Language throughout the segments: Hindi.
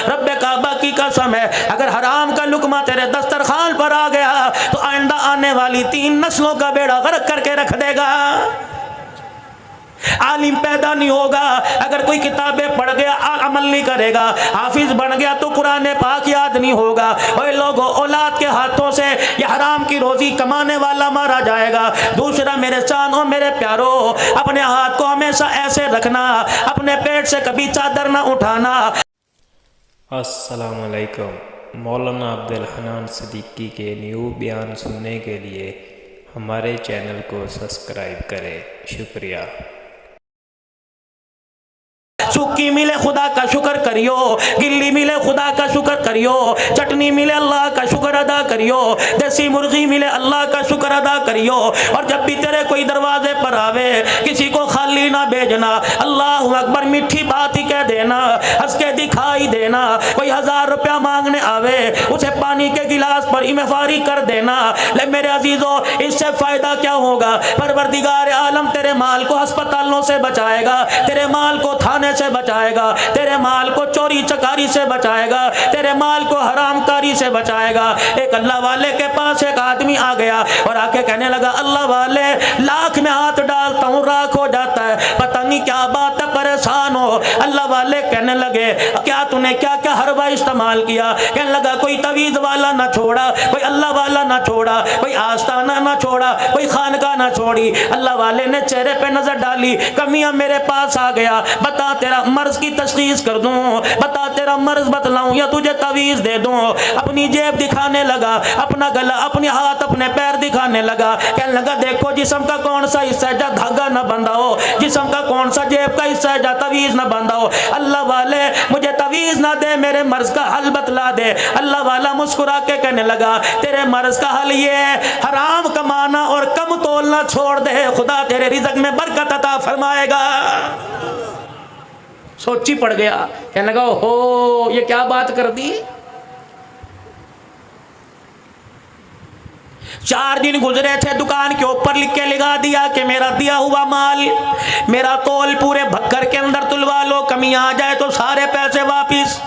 रब्बे काबा की कसम है, अगर हराम का लुकमा तेरे दस्तरखान पर आ गया तो आइंदा आने वाली 3 नस्लों का बेड़ा गर्क करके रख देगा। आलिम पैदा नहीं होगा अगर कोई किताबें पढ़ गया अमल नहीं करेगा, हाफिज बन गया तो कुरान पाक याद नहीं होगा। ओए लोगों, औलाद के हाथों से ये हराम की रोजी कमाने वाला मारा जाएगा। दूसरा, मेरे चानों मेरे प्यारों, अपने हाथ को हमेशा ऐसे रखना, अपने पेट से कभी चादर ना उठाना। अस्सलाम वालेकुम। मौलाना अब्दुल हन्नान सिद्दीकी के न्यू बयान सुनने के लिए हमारे चैनल को सब्सक्राइब करें। शुक्रिया। सूखी मिले खुदा का शुक्र करियो, गिल्ली मिले खुदा का शुक्र करियो, चटनी मिले अल्लाह का शुक्र अदा करियो, देसी मुर्गी मिले अल्लाह का शुक्र अदा करियो। और जब भी तेरे कोई दरवाजे पर आवे किसी को खाली ना भेजना, अल्लाह अकबर मीठी बात ही कह देना, हंस के दिखाई देना। कोई 1000 रुपया मांगने आवे उसे पानी के गिलास पर इमेफारी कर देना। ले मेरे अजीजों, इससे फायदा क्या होगा? परवरदिगार आलम तेरे माल को अस्पतालों से बचाएगा, तेरे माल को थाने से बचाएगा, तेरे माल को चोरी चकारी से बचाएगा, तेरे माल को हरामकारी से बचाएगा। एक अल्लाह वाले के पास एक आदमी आ गया और आके कहने लगा, अल्लाह वाले, लाख में हाथ डालता हूँ राख हो जाता है, पता नहीं क्या बात है, परेशान हो। अल्लाह वाले कहने लगे, क्या तूने क्या क्या हरबा इस्तेमाल किया? कहने लगा, कोई तवीज वाला ना छोड़ा, कोई अल्लाह वाला ना छोड़ा, कोई आस्ताना ना छोड़ा, कोई खानका ना छोड़ी। अल्लाह वाले ने चेहरे पे नजर डाली, कमियां मेरे पास आ गया, बता तेरा मर्ज की तशखीस कर दूं, बता तेरा मर्ज बतलाऊं या तुझे तवीज दे दूं। अपनी जेब दिखाने लगा, अपना गला, अपने हाथ, अपने पैर दिखाने लगा। कहने लगा, देखो जिस्म का कौन सा हिस्सा है जहाँ धागा न बंधा हो, जिस्म का कौन सा जेब का हिस्सा है जहाँ तवीज न बंधा हो। अल्लाह वाले, मुझे तवीज ना दे, मेरे मर्ज का हल बतला दे। अल्लाह वाला मुस्कुरा के कहने लगा, तेरे मर्ज का हल ये है, हराम कमाना और कम तोलना छोड़ दे, खुदा तेरे रिज़्क़ में बरकत अता फरमाएगा। सोची पड़ गया, कहने लगा, हो ये क्या बात कर दी। 4 दिन गुजरे थे, दुकान के ऊपर लिख के लगा दिया कि मेरा दिया हुआ माल, मेरा तोल पूरे भक्कर के अंदर तुलवा लो, कमी आ जाए तो सारे पैसे वापिस।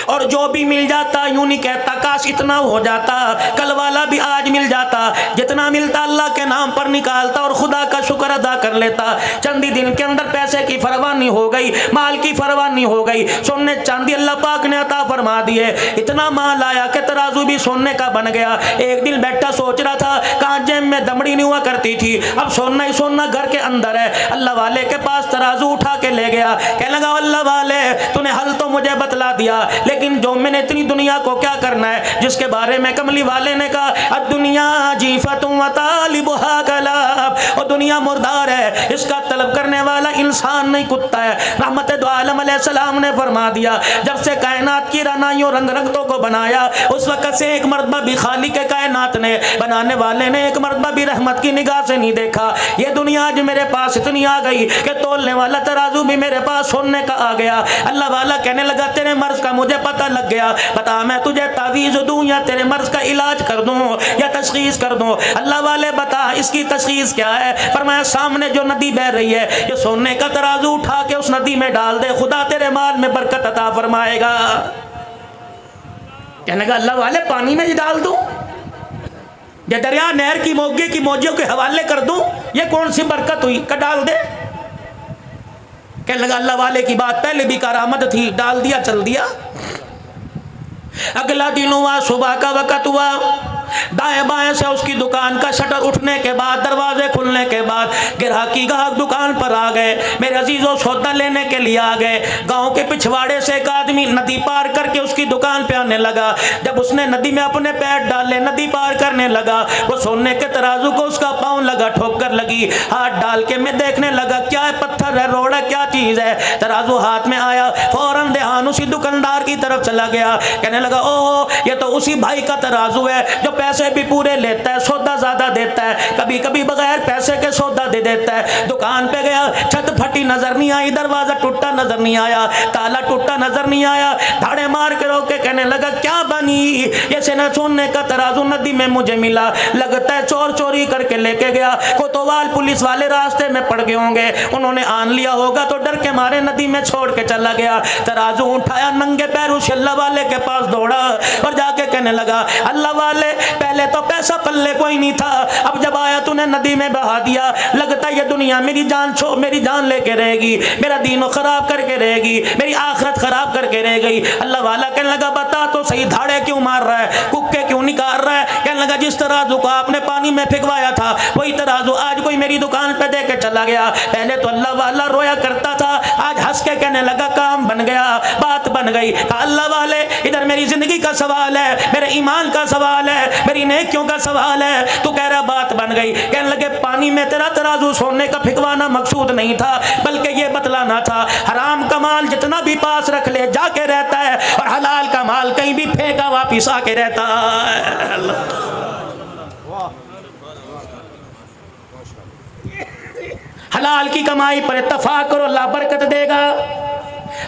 और जो भी मिल जाता यूं नहीं कहता काश इतना हो जाता, कल वाला भी आज मिल जाता, जितना मिलता अल्लाह के नाम पर निकालता और खुदा का शुक्र अदा कर लेता। चंद ही दिन के अंदर पैसे की फरवानी हो गई, माल की फरवानी हो गई, सोने चांदी अल्लाह पाक ने अता फरमा दिए। इतना माल आया कि तराजू भी सोने का बन गया। एक दिन बैठा सोच रहा था, कहाँ जेब में दमड़ी नहीं हुआ करती थी, अब सोना ही सोना घर के अंदर है। अल्लाह वाले के पास तराजू उठा के ले गया, कहने लगा, अल्लाह वाले तूने हल तो मुझे बतला दिया, लेकिन जो मैंने इतनी दुनिया को क्या करना है जिसके बारे में कमली वाले ने कहा, दुनिया जीफतुन व तालिबुहा कलाब, और दुनिया मुर्दार है, इसका तलब करने वाला इंसान नहीं कुत्ता है। रहमत दो आलम अलैहिस्सलाम ने फरमा दिया, जब से कायनात की रनाइयों रंग रंगतों को बनाया उस वक्त से एक मर्तबा भी खालिक के कायनात ने, बनाने वाले ने एक मर्तबा भी रहमत की निगाह से नहीं देखा। ये दुनिया आज मेरे पास इतनी आ गई कि तोलने वाला तराजू भी मेरे पास सोने का आ गया। अल्लाह वाला कहने लगा, तेरे मर्ज का मुझे पता लग गया, बता मैं तुझे तावीज दूं या तेरे मर्ज का इलाज कर दूं या तशखीस कर दूं। अल्लाह वाले बता इसकी तशखीस क्या है? फरमाया, सामने जो नदी बह रही है, ये सोने का तराजू उठा के उस नदी में डाल दे, खुदा तेरे माल में बरकत अता फरमाएगा। कहने लगा, अल्लाह वाले पानी में ही डाल दूं या दरिया नहर की मोगे की मौजों के हवाले कर दूं, ये कौन सी बरकत हुई का डाल दे। कहने लगा, अल्लाह वाले की बात पहले भी करामत थी, डाल दिया, चल दिया। अगला दिन हुआ, सुबह का वक्त हुआ, दाएं बाएं से उसकी दुकान का शटर उठने के बाद, दरवाजे खुलने के बाद ग्राहकी ग्राहक दुकान पर आ गए। मेरे अजीजों, सौदा लेने के लिए आ गए। गांव के पिछवाड़े से एक आदमी नदी पार करके उसकी दुकान पे आने लगा। जब उसने नदी में अपने पैर डाले, नदी पार करने लगा, वो सोने के तराजू को उसका पाँव लगा, ठोकर लगी। हाथ डाल के मैं देखने लगा, क्या है, पत्थर है, रोड़ा, क्या चीज है। तराजू हाथ में आया, फौरन ध्यान उसी दुकानदार की तरफ चला गया। कहने लगा, ओह ये तो उसी भाई का तराजू है जो पैसे भी पूरे लेता है, सौदा ज्यादा देता है, कभी कभी बगैर पैसे के सौदा दे देता है। दुकान पे गया, छत फटी नजर नहीं आई, दरवाजा टूटा नजर नहीं आया, ताला टूटा नजर नहीं आया। धाड़े मार के रोक के कहने लगा, क्या बनी? ये सोना सोने का तराजू नदी में मुझे मिला, लगता है चोर चोरी करके लेके गया। कोतवाल पुलिस वाले रास्ते में पड़ गए होंगे, उन्होंने आन लिया होगा तो डर के मारे नदी में छोड़ के चला गया। तराजू उठाया, नंगे पैर उस अल्लाह वाले के पास दौड़ा और जाके कहने लगा, अल्लाह वाले पहले तो पैसा पल्ले कोई नहीं था, अब जब आया तूने नदी में बहा दिया, लगता ये दुनिया मेरी जान लेके रहेगी, मेरा दीन खराब करके रहेगी, मेरी आखिरत खराब करके रह गई। अल्लाह वाला कहने लगा, बता तो सही, धाड़े क्यों मार रहा है, कुक्के क्यों निकाल रहा है? कहने लगा, जिस तराजू को आपने पानी में फेंकवाया था वही तराजू आज कोई मेरी दुकान पे दे के चला गया। पहले तो अल्लाह वाला रोया करता था, आज हंस के कहने लगा काम बन गया, बात बन गई। अल्लाह वाले इधर मेरी जिंदगी का सवाल है, मेरे ईमान का सवाल है, मेरी नेकियों का सवाल है, तू कह रहा बात बन गई। कहने लगे, पानी में तेरा तराजू सोने का फेंकवाना मकसूद नहीं था, बल्कि ये बतलाना था हराम का माल जितना भी पास रख ले जाके रहता है और हलाल का माल कहीं भी फेंका वापिस आके रहता है। हलाल की कमाई पर इत्तफाक करो, अल्लाह बरकत देगा।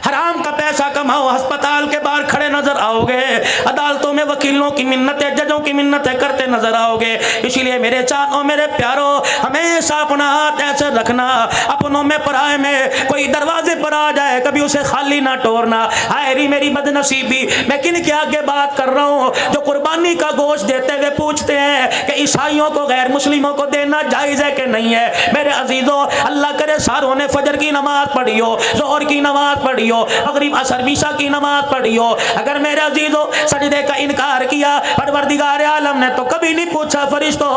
हराम का पैसा कमाओ, अस्पताल के बाहर खड़े नजर आओगे, अदालतों में वकीलों की मिन्नतें, जजों की मिन्नतें करते नजर आओगे। इसीलिए मेरे चारों मेरे प्यारों, हमेशा अपना हाथ ऐसे रखना, अपनों में पराए में कोई दरवाजे पर आ जाए कभी उसे खाली ना तोड़ना। हाय मेरी बदनसीबी, मैं किन के आगे बात कर रहा हूँ जो कुर्बानी का गोश्त देते हुए पूछते हैं कि ईसाइयों को गैर मुस्लिमों को देना जायज़ है कि नहीं है। मेरे अजीजों, अल्लाह करे सारों ने फजर की नमाज पढ़ी हो, जोहर की नमाज पढ़ी हो, मगरिब असर ईशा की नमाज पढ़ी हो, अगर मेरे अजीजों सजदे का इनकार किया, परवरदिगार आलम ने तो कभी नहीं पूछा फरिश्तों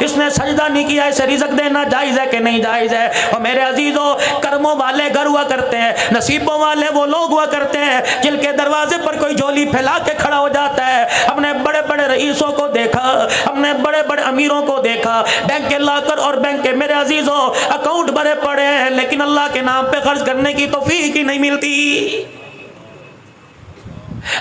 इसने सजदा नहीं किया, इसे रिज़्क देना जायज़ है कि नहीं जायज़ है। और मेरे अजीजों, कर्मों वाले घर हुआ करते हैं, नसीबों वाले वो लोग हुआ करते हैं जिनके दरवाजे पर कोई झोली फैला के खड़ा हो जाता है। हमने बड़े बड़े रईसों को देखा, हमने बड़े बड़े अमीरों को देखा, बैंक के लाकर और बैंक के मेरे अजीजों अकाउंट भरे पड़े हैं, लेकिन अल्लाह के नाम पे खर्च करने की तौफीक ही नहीं मिलती।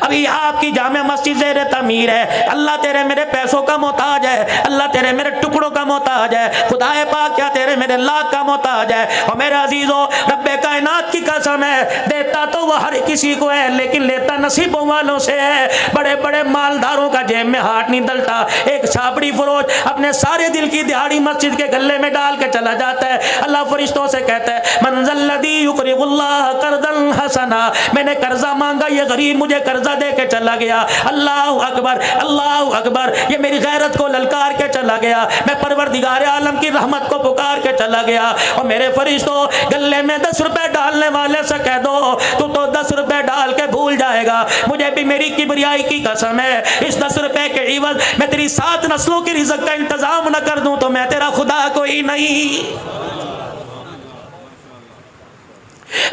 अभी आपकी जामे मस्जिद ज़ेरे तमीर है, अल्लाह तेरे मेरे पैसों का मोहताज है, अल्लाह तेरे मेरे टुकड़ों का मोहताज है, खुदाए पाक क्या तेरे मेरे लाख का मोहताज है। और मेरे अजीजों, रब्बे कायनात की कसम है, देता तो वह हर किसी को है लेकिन लेता नसीबों वालों से है। बड़े बड़े मालदारों का जेब में हाथ नहीं डलता, एक छापड़ी फरोज अपने सारे दिल की दिहाड़ी मस्जिद के गले में डाल के चला जाता है। अल्लाह फरिश्तों से कहता है, मंज़ल्लज़ी युक़रिज़ुल्लाह क़र्ज़न हसना, मैंने कर्जा मांगा, ये गरीब मुझे कर्जा दे के चला गया। अल्लाह अकबर, अल्लाह अकबर, ये मेरी गैरत को ललकार के चला गया, मैं परवरदिगार आलम की रहमत को पुकार के चला गया। और मेरे फरिश्तों, गले में 10 रुपए डालने वाले से कह दो तू तो 10 रुपए डाल के भूल जाएगा, मुझे भी मेरी किबरियाई की कसम है, इस 10 रुपए के इवज मैं तेरी 7 नस्लों की रिज़्क का इंतजाम न कर दूं तो मैं तेरा खुदा कोई नहीं।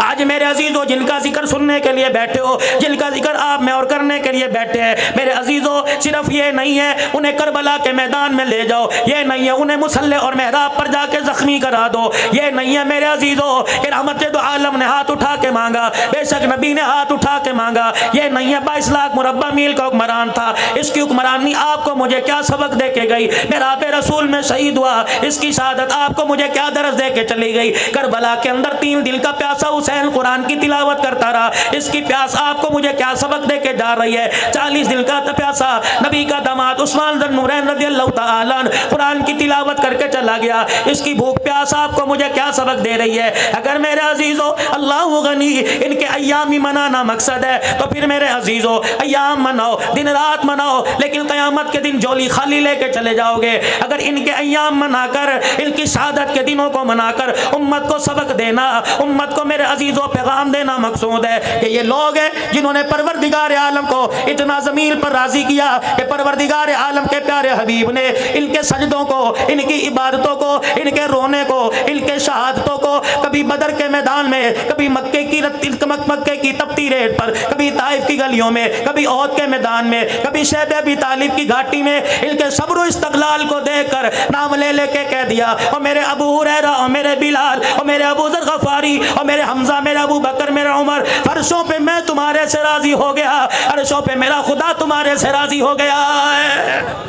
आज मेरे अजीजों, जिनका जिक्र सुनने के लिए बैठे हो, जिनका जिक्र आप में और करने के लिए बैठे हैं, मेरे अजीजों, सिर्फ ये नहीं है उन्हें करबला के मैदान में ले जाओ, ये नहीं है उन्हें मुसल्ले और मेहराब पर जाके जख्मी करा दो, ये नहीं है मेरे अजीजों कि रहमत दो आलम ने हाथ उठा के मांगा, बेशक नबी ने हाथ उठा के मांगा, ये नहीं है 22 लाख मुरब्बा मील का हुक्मरान था, इसकी हुक्मरानी आपको मुझे क्या सबक दे के गई, मेरा आपे रसूल में शहीद हुआ, इसकी शहादत आपको मुझे क्या दर्ज दे के चली गई। करबला के अंदर 3 दिल का प्यासा हुसैन कुरान की तिलावत करता रहा, इसकी प्यास आपको मुझे क्या सबक दे के जा रही है। 40 दिल का प्यासा नबी का दामाद उस्मान ज़ुन्नूरैन रज़ियल्लाहु तआला अन्हु कुरान की तिलावत करके चला गया, इसकी भूख प्यास आपको मुझे क्या सबक दे रही है। अगर मेरे अजीजों अल्लाह गनी इनके अय्याम ही मनाना मकसद है तो फिर मेरे अजीजों अय्याम मनाओ, दिन रात मनाओ, लेकिन क़यामत के दिन झोली खाली लेके चले जाओगे। अगर इनके अय्याम मनाकर, इनकी शहादत के दिनों को मनाकर उम्मत को सबक देना, उम्मत को मेरे अजीजों पैगाम देना मकसूद है कि ये लोग हैं जिन्होंने परवरदिगार आलम को इतना ज़मीन पर राजी किया कि परवरदिगार आलम के प्यारे हबीब ने इनके सजदों को, इनकी इबादतों को, इनके रोने को, इनके शहादतों को कभी बदर के मैदान में, कभी मक्के की तपती रेत पर, कभी ताइफ की गलियों में, कभी ओहद के मैदान में, कभी शैब अबी तालिब की घाटी में इनके सब्र इस्तक़लाल को देखकर नाम ले लेके कह दिया, और मेरे अबू हुरैरा और मेरे बिलाल और मेरे अबू ज़र गफ़ारी और मेरे हमजा, मेरा अबू बकर, मेरा उमर, फर्शों पे मैं तुम्हारे से राजी हो गया, अर्शों पे मेरा खुदा तुम्हारे से राजी हो गया है।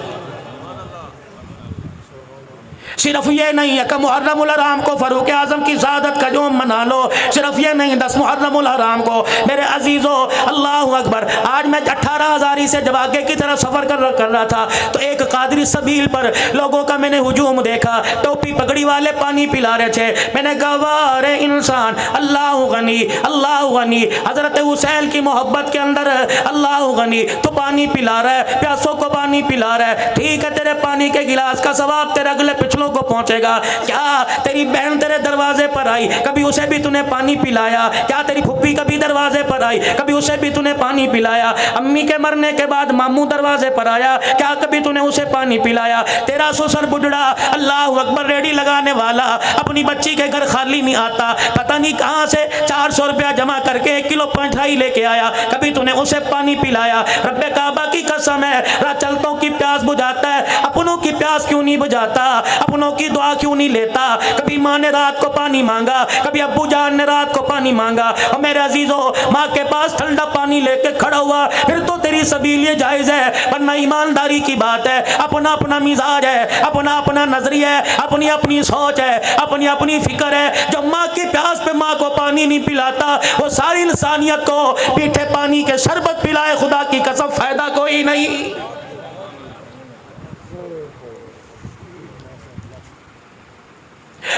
सिर्फ ये नहीं है कि मुहर्रमुल हराम को फ़ारूक आज़म की शहादत का जोम मना लो, सिर्फ ये नहीं 10 मुहर्रमुल हराम को। मेरे अजीज़ों, अल्लाह अकबर। आज मैं 18,000 से जब आगे की तरफ सफ़र कर रहा था तो एक कादरी सबील पर लोगों का मैंने हुजूम देखा। टोपी पगड़ी वाले पानी पिला रहे थे। मैंने कहा वाह रे इंसान, अल्लाह गनी, अल्लाह गनी। हज़रत हुसैन की मोहब्बत के अंदर अल्लाह गनी, तो पानी पिला रहा है, प्यासों को पानी पिला रहा है। ठीक है, तेरे पानी के गिलास का सवाब तेरे अगले पिछलों को पहुंचेगा। क्या तेरी बहन तेरे दरवाजे पर आई, कभी उसे भी तूने पानी पिलाया? क्या तेरी फुप्पी कभी दरवाजे पर आई, कभी उसे भी तूने पानी पिलाया? अम्मी के मरने के बाद मामू दरवाजे पर आया, क्या कभी तूने उसे पानी पिलाया? तेरा ससुर बुढ़ा, अल्लाह अकबर, रेडी लगाने वाला, अपनी बच्ची के घर खाली नहीं आता, पता नहीं कहां से 400 रुपया जमा करके 1 किलो पंठाई लेके आया, कभी तूने उसे पानी पिलाया? रब्बे काबा की कसम है, चलतों की प्यास बुझाता है, अपनों की प्यास क्यों नहीं बुझाता? अपनों की दुआ क्यों नहीं लेता? कभी माँ ने रात को पानी मांगा, कभी अब्बू जान ने रात को पानी मांगा। और मेरे अजीजों, माँ के पास ठंडा पानी लेके खड़ा हुआ, फिर तो तेरी सबील ये जायज है, वरना ईमानदारी की बात है। अपना अपना मिजाज है, अपना अपना नजरिया है, अपनी अपनी सोच है, अपनी अपनी फिक्र है। जो माँ की प्यास पे माँ को पानी नहीं पिलाता, वो सारी इंसानियत को पीठे पानी के शरबत पिलाए, खुदा की कसम फायदा कोई नहीं।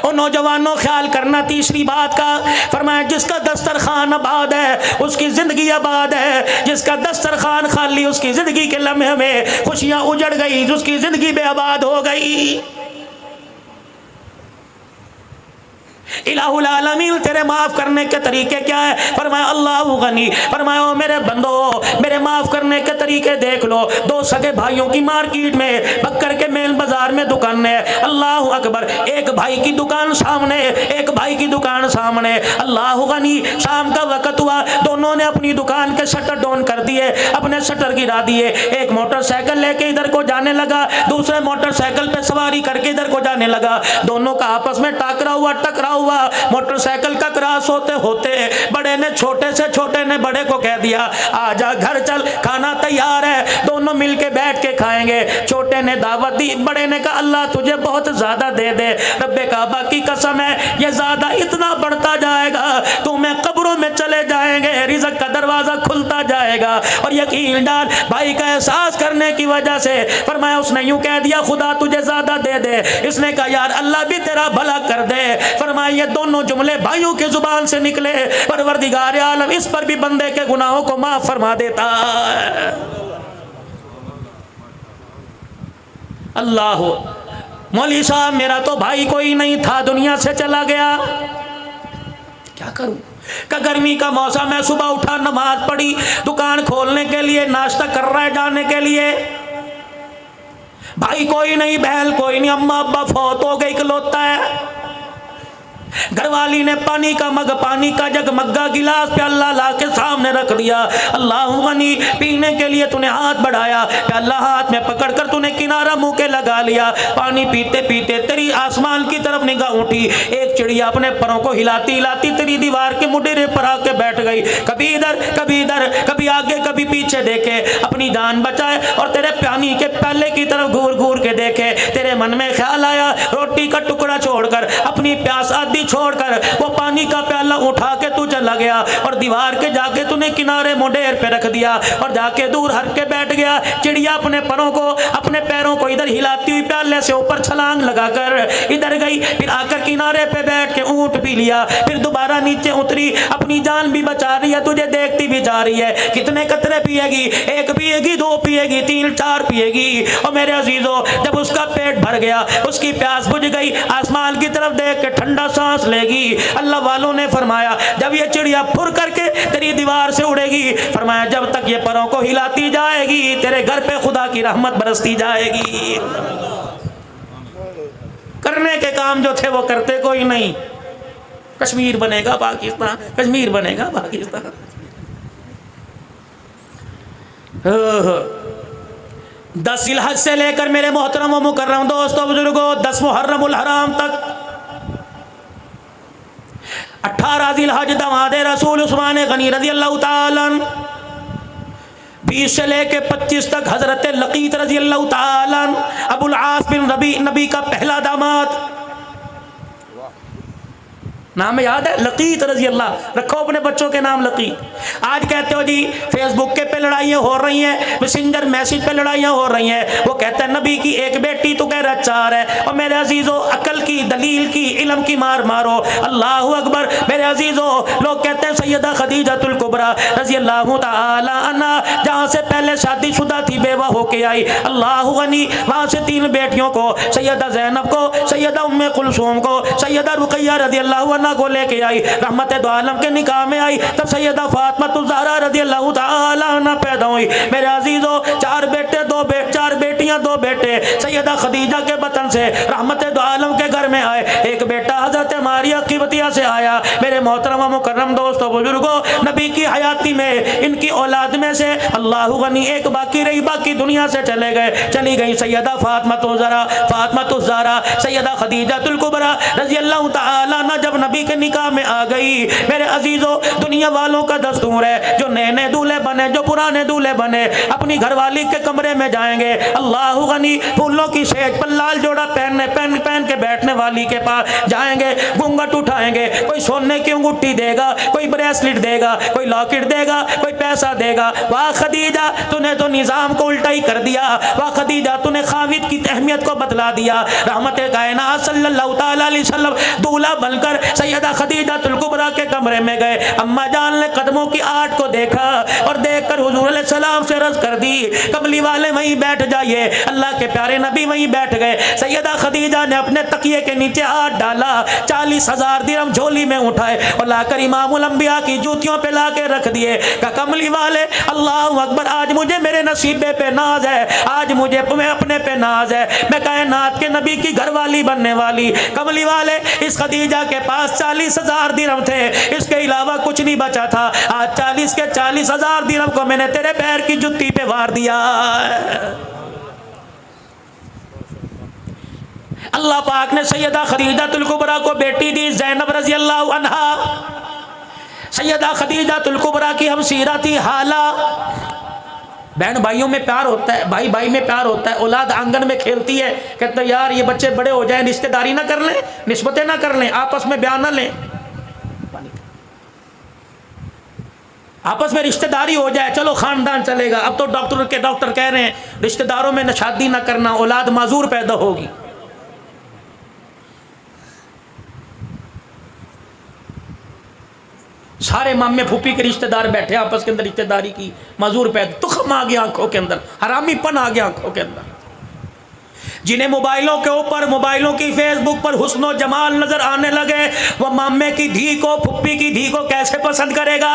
और नौजवानों, ख्याल करना तीसरी बात का, फरमाया जिसका दस्तरखान आबाद है उसकी जिंदगी आबाद है, जिसका दस्तरखान खाली उसकी जिंदगी के लम्हे में खुशियां उजड़ गई, उसकी जिंदगी बेआबाद हो गई। इलाहुल आलमीन, तेरे माफ करने के तरीके क्या है? फरमाया अल्लाह गनी, फरमाया मेरे बंदो, मेरे माफ करने के तरीके देख लो। 2 सगे भाइयों की मार्केट में, बक्कर के मेन बाजार में दुकान है, अल्लाह अकबर। एक भाई की दुकान सामने, एक भाई की दुकान सामने, अल्लाह गनी। शाम का वक्त हुआ, दोनों ने अपनी दुकान के शटर डाउन कर दिए, अपने शटर गिरा दिए। एक मोटरसाइकिल लेके इधर को जाने लगा, दूसरे मोटरसाइकिल पे सवारी करके इधर को जाने लगा। दोनों का आपस में टकराव हुआ। मोटरसाइकिल का क्रॉस होते होते बड़े ने छोटे से, छोटे ने बड़े को कह दिया आजा घर चल, खाना तैयार है, दोनों मिलके बैठ के खाएंगे। छोटे ने दावत दी, बड़े ने कहा अल्लाह तुझे बहुत ज्यादा दे दे, रब्बे काबा की कसम है ये ज्यादा इतना बढ़ता जाएगा, तुम्हें कब्रों में चले जाएंगे, रिज़्क़ का दरवाजा खुलता जाएगा। और यकीन डाल, भाई का एहसास करने की वजह से फरमाया, उसने यूं कह दिया खुदा तुझे ज्यादा दे दे। इसने कहा यार अल्लाह भी तेरा भला कर दे। फरमाया ये दोनों जुमले भाइयों के जुबान से निकले, परवरदिगार आलम इस पर भी बंदे के गुनाहों को माफ फरमा देता है। अल्लाह, मौली साहब मेरा तो भाई कोई नहीं था, दुनिया से चला गया, क्या करूं? का गर्मी का मौसम है, सुबह उठा, नमाज पढ़ी, दुकान खोलने के लिए नाश्ता कर रहा है जाने के लिए, भाई कोई नहीं, बहन कोई नहीं, अम्मा अब्बा फौत हो गए, इकलौता है। घरवाली ने पानी का मग, पानी का जग, मग्गा गिलास प्याला ला के सामने रख दिया। अल्लाह गनी, पीने के लिए तूने हाथ बढ़ाया, प्याला हाथ में पकड़कर तूने किनारा मुंह के लगा लिया। पानी पीते पीते तेरी आसमान की तरफ निगाह उठी, एक चिड़िया अपने परों को हिलाती हिलाती तेरी दीवार के मुडेरे पर आके बैठ गई। कभी इधर कभी इधर, कभी आगे कभी पीछे देखे, अपनी जान बचाए और तेरे पानी के प्याले की तरफ घूर घूर के देखे। तेरे मन में ख्याल आया, रोटी का टुकड़ा छोड़कर, अपनी प्यास आदि छोड़कर वो पानी का प्याला उठा के तू चला गया और दीवार के जाके तूने किनारे मुडेर पे रख दिया और जाके दूर हट के बैठ गया। चिड़िया अपने परों को, अपने पैरों को इधर हिलाती हुई प्याले से ऊपर छलांग लगाकर इधर गई, फिर आकर किनारे पे बैठ के ऊंट पी लिया, फिर दोबारा नीचे उतरी, अपनी जान भी बचा रही है, तुझे देखती भी जा रही है। कितने कतरे पिएगी? 1 पिएगी, 2 पिएगी, 3 4 पिएगी। और मेरे अजीजों, जब उसका पेट भर गया, उसकी प्यास बुझ गई, आसमान की तरफ देख के ठंडा सांस लेगी। अल्लाह वालों ने फरमाया जब ये चिड़िया फुर करके तेरी दीवार से उड़ेगी, फरमाया जब तक ये परों को हिलाती जाएगी तेरे घर पे खुदा की रहमत बरसती जाएगी। करने के काम जो थे वो करते कोई नहीं। कश्मीर बनेगा पाकिस्तान, कश्मीर बनेगा पाकिस्तान। 10 जिलहज से लेकर मेरे मोहतरम व मुकर्रम दोस्तों बुजुर्गों 10 मुहर्रमुल हराम तक 18 जिलहज दमादे रसूल उस्मान गनी रज़ी अल्लाह ताला 20 से लेके 25 तक हजरत लकीत रजी अल्लाह ताला अबुल आस बिन रबी नबी का पहला दामाद, नाम याद है लकीत रजी अल्लाह, रखो अपने बच्चों के नाम लकीत। आज कहते हो जी फेसबुक के पे लड़ाइयाँ हो रही हैं, मैसेंजर मैसेज पे लड़ाइयाँ हो रही हैं, वो कहता है नबी की एक बेटी तो कह रहा 4 है। और मेरे अजीज़ों अकल की दलील की इल्म की मार मारो, अल्लाह अकबर। मेरे अजीज़ों लोग कहते हैं सैयदा खदीजतुल कुबरा रजी अल्लाह ताला अन्हा जहाँ से पहले शादीशुदा थी, बेवा होके आई, अल्लाह गनी, वहाँ से 3 बेटियों को, सैयदा जैनब को, सैयदा उम्मे कुलसूम को, सैयदा रुकैया रजी अल्लाह को लेके आई, रहमत दो आलम के निकाह में आई, तब सैयदा फातिमा ज़हरा रज़ी अल्लाह ताला अन्हा पैदा हुई। मेरे अजीजों 4 बेटे 4 बेटियां 2 बेटे सैयदा खदीजा के बतन से रहमत दो आलम के घर में आए। एक बेटा हजरत मारिया क़िब्तिया से आया। मेरे मोहतरम मुकर्रम दोस्तों बुजुर्गों, नबी की हयाती में इनकी औलाद में से अल्लाह गनी एक बाकी रही, बाकी दुनिया से चली गई सैयदा फातिमा ज़हरा सैयदा खदीजतुल कुबरा रज़ी अल्लाह ताला अन्हा जब नबी के निकाह में आ गई। मेरे अजीजों दुनिया वालों का दस्तूर है, जो नए दूल्हे बने, जो पुराने दूल्हे बने, अपनी घरवाली के कमरे में जाएंगे, अल्लाह गनी फूलों की सेज पर लाल जोड़ा पहन के बैठने वाली के पास जाएंगे, घूंघट उठाएंगे, कोई सोने की अंगूठी देगा, कोई ब्रेसलेट देगा, कोई लॉकेट देगा, कोई पैसा देगा। वाह खदीजा तूने तो निजाम को उल्टा ही कर दिया, वाह खदीजा तूने खाविद की अहमियत को बतला दिया। रहमत कायनात सल्लल्लाहु ताला अलैहि वसल्लम दूल्हा बनकर सैयदा खदीजतुल कुबरा के कमरे में गए। अम्मा जान ने कदमों की आट को देखा और देखकर हुजूर अलैहि सलाम से अर्ज कर दी कमली वाले वहीं बैठ जाइए। अल्लाह के प्यारे नबी वहीं बैठ गए। सैयदा खदीजा ने अपने तकिए के नीचे हाथ डाला, 40,000 दिरहम झोली में उठाए और लाकर इमामुल अंबिया की जूतियों पे लाके रख दिए। का कमली वाले अल्लाह अकबर, आज मुझे मेरे नसीबे पे नाज है, आज मुझे अपने पे नाज है, मैं कायनात के नबी की घरवाली बनने वाली। कमली वाले इस खदीजा के पास 40,000 दिरहम थे, इसके अलावा कुछ नहीं बचा था। आज 40,000 दिरहम को मैंने तेरे पैर की जुत्ती पे वार दिया। अल्लाह पाक ने सैयदा खदीजतुल कुबरा को बेटी दी ज़ैनब रज़ी अल्लाह अन्हा। सैयदा खदीजतुल कुबरा की हम सीरा थी हाला। बहन भाइयों में प्यार होता है, भाई भाई में प्यार होता है। औलाद आंगन में खेलती है, कहते हैं यार ये बच्चे बड़े हो जाएं, रिश्तेदारी ना कर लें, निस्बतें ना कर लें, आपस में ब्याह ना लें, आपस में रिश्तेदारी हो जाए, चलो खानदान चलेगा। अब तो डॉक्टर कह रहे हैं रिश्तेदारों में शादी ना करना, औलाद माजूर पैदा होगी। सारे मामे फूफी के रिश्तेदार बैठे आपस के अंदर, रिश्तेदारी की माजूर पैदा, तुखम आ गया आंखों के अंदर, हरामीपन आ गया आंखों के अंदर। जिन्हें मोबाइलों के ऊपर, मोबाइलों की फेसबुक पर हुस्न और जमाल नजर आने लगे, वह मामे की धी को, फुप्पी की धी को कैसे पसंद करेगा।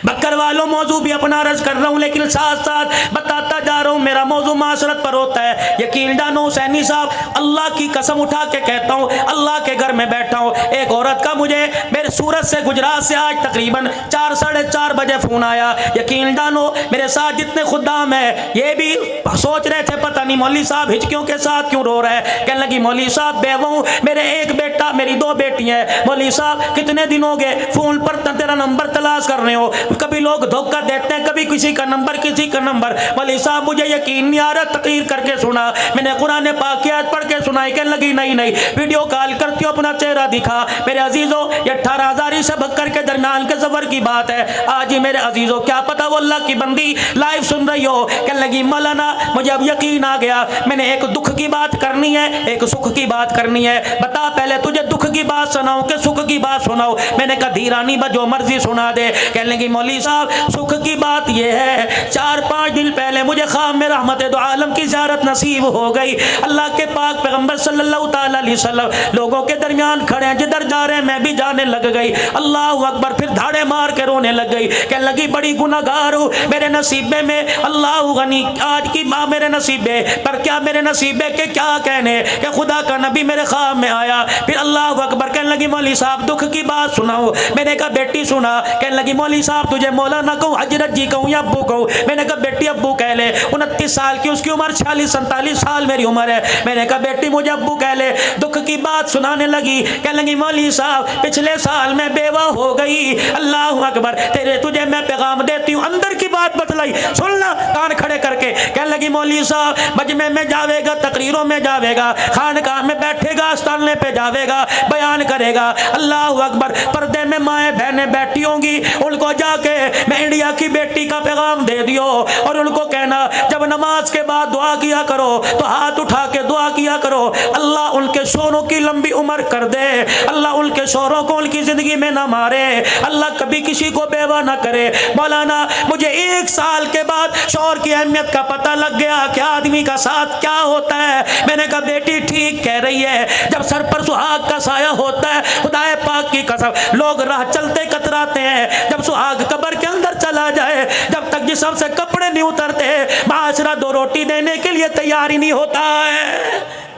बक्कर वालों मौजू भी अपना अर्ज कर रहा हूँ, लेकिन साथ साथ बताता जा रहा हूँ, मेरा मौजू माशरत पर होता है। यकीन जानो हुसैनी साहब, अल्लाह की कसम उठा के कहता हूँ, अल्लाह के घर में बैठा हूँ, एक औरत का मुझे मेरे सूरत से गुजरात से आज तकरीबन 4 साढ़े 4 बजे फ़ोन आया। यकीन जानो मेरे साथ जितने खुदाम है ये भी सोच रहे थे पता नहीं मौलवी साहब हिचकियों के साथ क्यों रो रहे हैं। कहने लगी मौलवी साहब बेवा हूँ, मेरे एक बेटा, मेरी 2 बेटियाँ हैं। मौलवी साहब कितने दिन हो गए फ़ोन पर तेरा नंबर तलाश कर रहे हो, कभी लोग धोखा देते हैं, कभी किसी का नंबर किसी का नंबर। मौलवी साहब मुझे यकीन नहीं आ रहा, तकरीर करके सुना, मैंने कुरान पाक की आयत पढ़ के सुनाई। कहने लगी नहीं वीडियो कॉल करती हो, अपना चेहरा दिखा। मेरे अजीजों ये 18,000 से बक्कर के दरमियान के सफर की बात है। आज ही मेरे अजीजों क्या पता वो अल्लाह की बंदी लाइव सुन रही हो। कहने लगी मौलाना मुझे अब यकीन आ गया, मैंने एक दुख की बात करनी है, एक सुख की बात करनी है। बता पहले तुझे दुख की बात सुनाऊं कि सुख की बात सुनाऊं। मैंने कहा धीरानी जो मर्जी सुना दे। कहने लगी मौलवी साहब सुख की बात यह है, 4-5 दिन पहले मुझे ख्वाब में रहमत दो आलम की ज़ियारत नसीब हो गई। अल्लाह के पाक पैगंबर सल्लल्लाहु ताला अलैहि वसल्लम लोगों के दरमियान खड़े हैं, जिधर जा रहे हैं मैं भी जाने लग गई। अल्लाह अकबर, फिर धाड़े मार के रोने लग गई। कहने लगी बड़ी गुनाहगार हूँ, मेरे नसीबे में अल्लाह गनी आज की माँ मेरे नसीबे पर क्या, मेरे नसीबे के क्या कहने कि खुदा का नबी मेरे ख्वाब में आया। फिर अल्लाह अकबर कहने लगी मौलवी साहब दुख की बात सुनाओ। मैंने कहा बेटी सुना। कहने लगी मौलवी साहब तुझे मौलाना कहूँ, हजरत जी कहूँ या अब्बू कहूँ? मैंने कहा बेटी अब्बू कह ले। 29 साल की उसकी उम्र, 46-47 साल मेरी उम्र है। मैंने कहा बेटी मुझे अब्बू कह ले। दुख की बात सुनाने लगी, कहने लगी मौलवी साहब पिछले साल मैं बेवा हो गई। अल्लाह अकबर, तेरे तुझे मैं पैगाम देती हूँ। अंदर की बात बतलाई, सुनना कान खड़े करके। कहने लगी मौलवी साहब मजमे में जावेगा, तकरीरों में जावेगा, खानकाह में बैठेगा, आस्थाने पे जावेगा, बयान करेगा। अल्लाह अकबर, पर्दे में माएँ बहनें बैठी होंगी, उनको जाके मैं इंडिया की बेटी का पैगाम दे दियो और उनको कहना जब नमाज के बाद दुआ किया करो तो हाथ उठा के दुआ किया करो, अल्लाह उनके शोरों की लंबी उम्र कर दे, अल्लाह उनके शोरों को उनकी जिंदगी में ना मारे, अल्लाह कभी किसी को बेवा ना करे। मौलाना मुझे 1 साल के बाद शौहर की अहमियत का पता लग गया कि आदमी का साथ क्या होता है। मैंने कहा बेटी ठीक कह रही है, जब सर पर सुहाग का साया होता है, खुदाए पाक की कसम लोग राह चलते कतराते हैं। जब सुहाग कब्र के अंदर चला जाए, जब तक जिस्म से कपड़े नहीं उतरते, माशरा 2 रोटी देने के लिए तैयार ही नहीं होता है।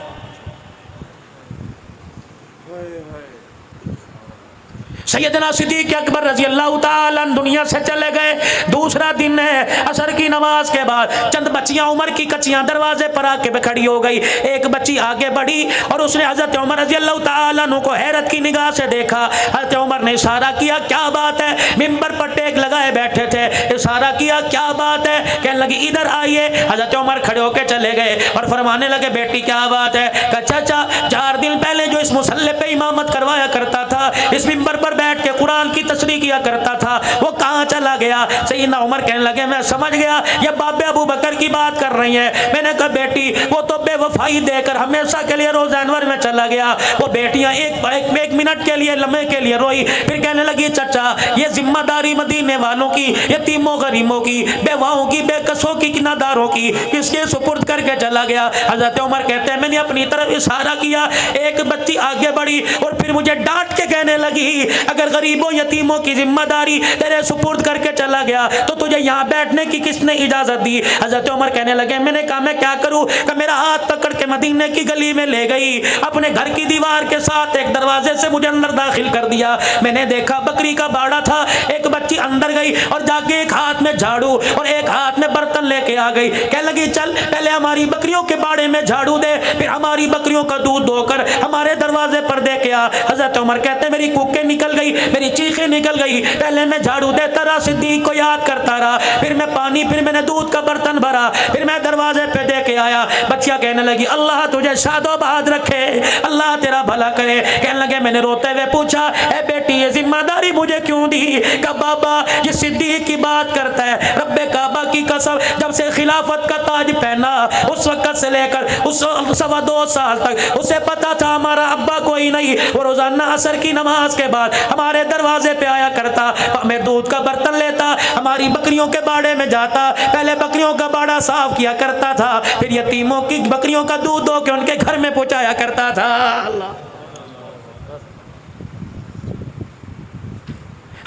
सैयदना सिद्दीक़ अकबर रज़ी अल्लाह ताला अन्हु दुनिया से चले गए। दूसरा दिन है, असर की नमाज के बाद चंद बच्चियां उमर की कच्चियां दरवाजे पर आके खड़ी हो गई। एक बच्ची आगे बढ़ी और उसने हजरत उमर रज़ी अल्लाह ताला अन्हु को हैरत की निगाह से देखा। हजरत उमर ने इशारा किया, क्या बात है? मिंबर पर टेक लगाए बैठे थे, इशारा किया, क्या बात है? कहने लगी इधर आइए। हजरत उमर खड़े होकर चले गए और फरमाने लगे बेटी क्या बात है? कहा चाचा 4 दिन पहले जो इस मुसल्ले पे इमामत करवाया करता था, इस मिंबर पर बैठ के कुरान की तशरीह किया करता था, वो कहाँ चला गया? सैयदना उमर कहने लगे मैं समझ गया ये बाबे अबू बकर की बात कर रही है। मैंने कहा बेटी वो तो बेवफाई देकर हमेशा के लिए रोज़ा अनवर में चला गया। वो बेटियां एक मिनट के लिए, लम्हे के लिए रोई, फिर कहने लगी चाचा ये जिम्मेदारी मदीने वालों की, यतीमों गरीबों की, बेवाओं की, बेकसों की, किनादारों की किसके सुपुर्द करके चला गया? हजरत उमर कहते हैं मैंने अपनी तरफ इशारा किया, एक बच्ची आगे बढ़ी और फिर मुझे डांट के कहने लगी अगर गरीबों यतीमों की जिम्मेदारी तेरे सुपुर्द करके चला गया तो तुझे यहाँ बैठने की किसने इजाजत दी? हजरत उमर कहने लगे मैंने कहा मैं क्या करूँ? कि मेरा हाथ पकड़ के मदीने की गली में ले गई, अपने घर की दीवार के साथ एक दरवाजे से मुझे अंदर दाखिल कर दिया। मैंने देखा बकरी का बाड़ा था, एक बच्ची अंदर गई और जाके एक हाथ में झाड़ू और एक हाथ में बर्तन लेके आ गई। कहने लगी चल पहले हमारी बकरियों के बाड़े में झाड़ू दे, फिर हमारी बकरियों का दूध धोकर हमारे दरवाजे पर दे के आ। हजरत उमर कहते मेरी कूकें निकल गई, मेरी चीखें निकल गई। पहले मैं झाड़ू देता रहा, सिद्दीक को याद करता रहा, फिर मैं पानी, फिर मैंने दूध का बर्तन भरा, फिर मैं दरवाजे पे दे के आया। बच्चियां कहने लगी अल्लाह तुझे शादोबाद रखे, अल्लाह तेरा भला करे। कहने लगे मैंने रोते हुए पूछा ए बेटी ये जिम्मेदारी मुझे क्यों दी? कहा बाबा ये सिद्दीक की बात करता है, रब्बे काबा की कसम जब से खिलाफत का ताज पहना उस वक्त से लेकर उस 2.25 साल तक उसे पता था हमारा अब्बा कोई नहीं, वो रोजाना असर की नमाज के बाद हमारे दरवाजे पे आया करता, मैं दूध का बर्तन लेता, हमारी बकरियों के बाड़े में जाता, पहले बकरियों का बाड़ा साफ किया करता था, फिर यतीमों की बकरियों का दूध धो के उनके घर में पहुंचाया करता था।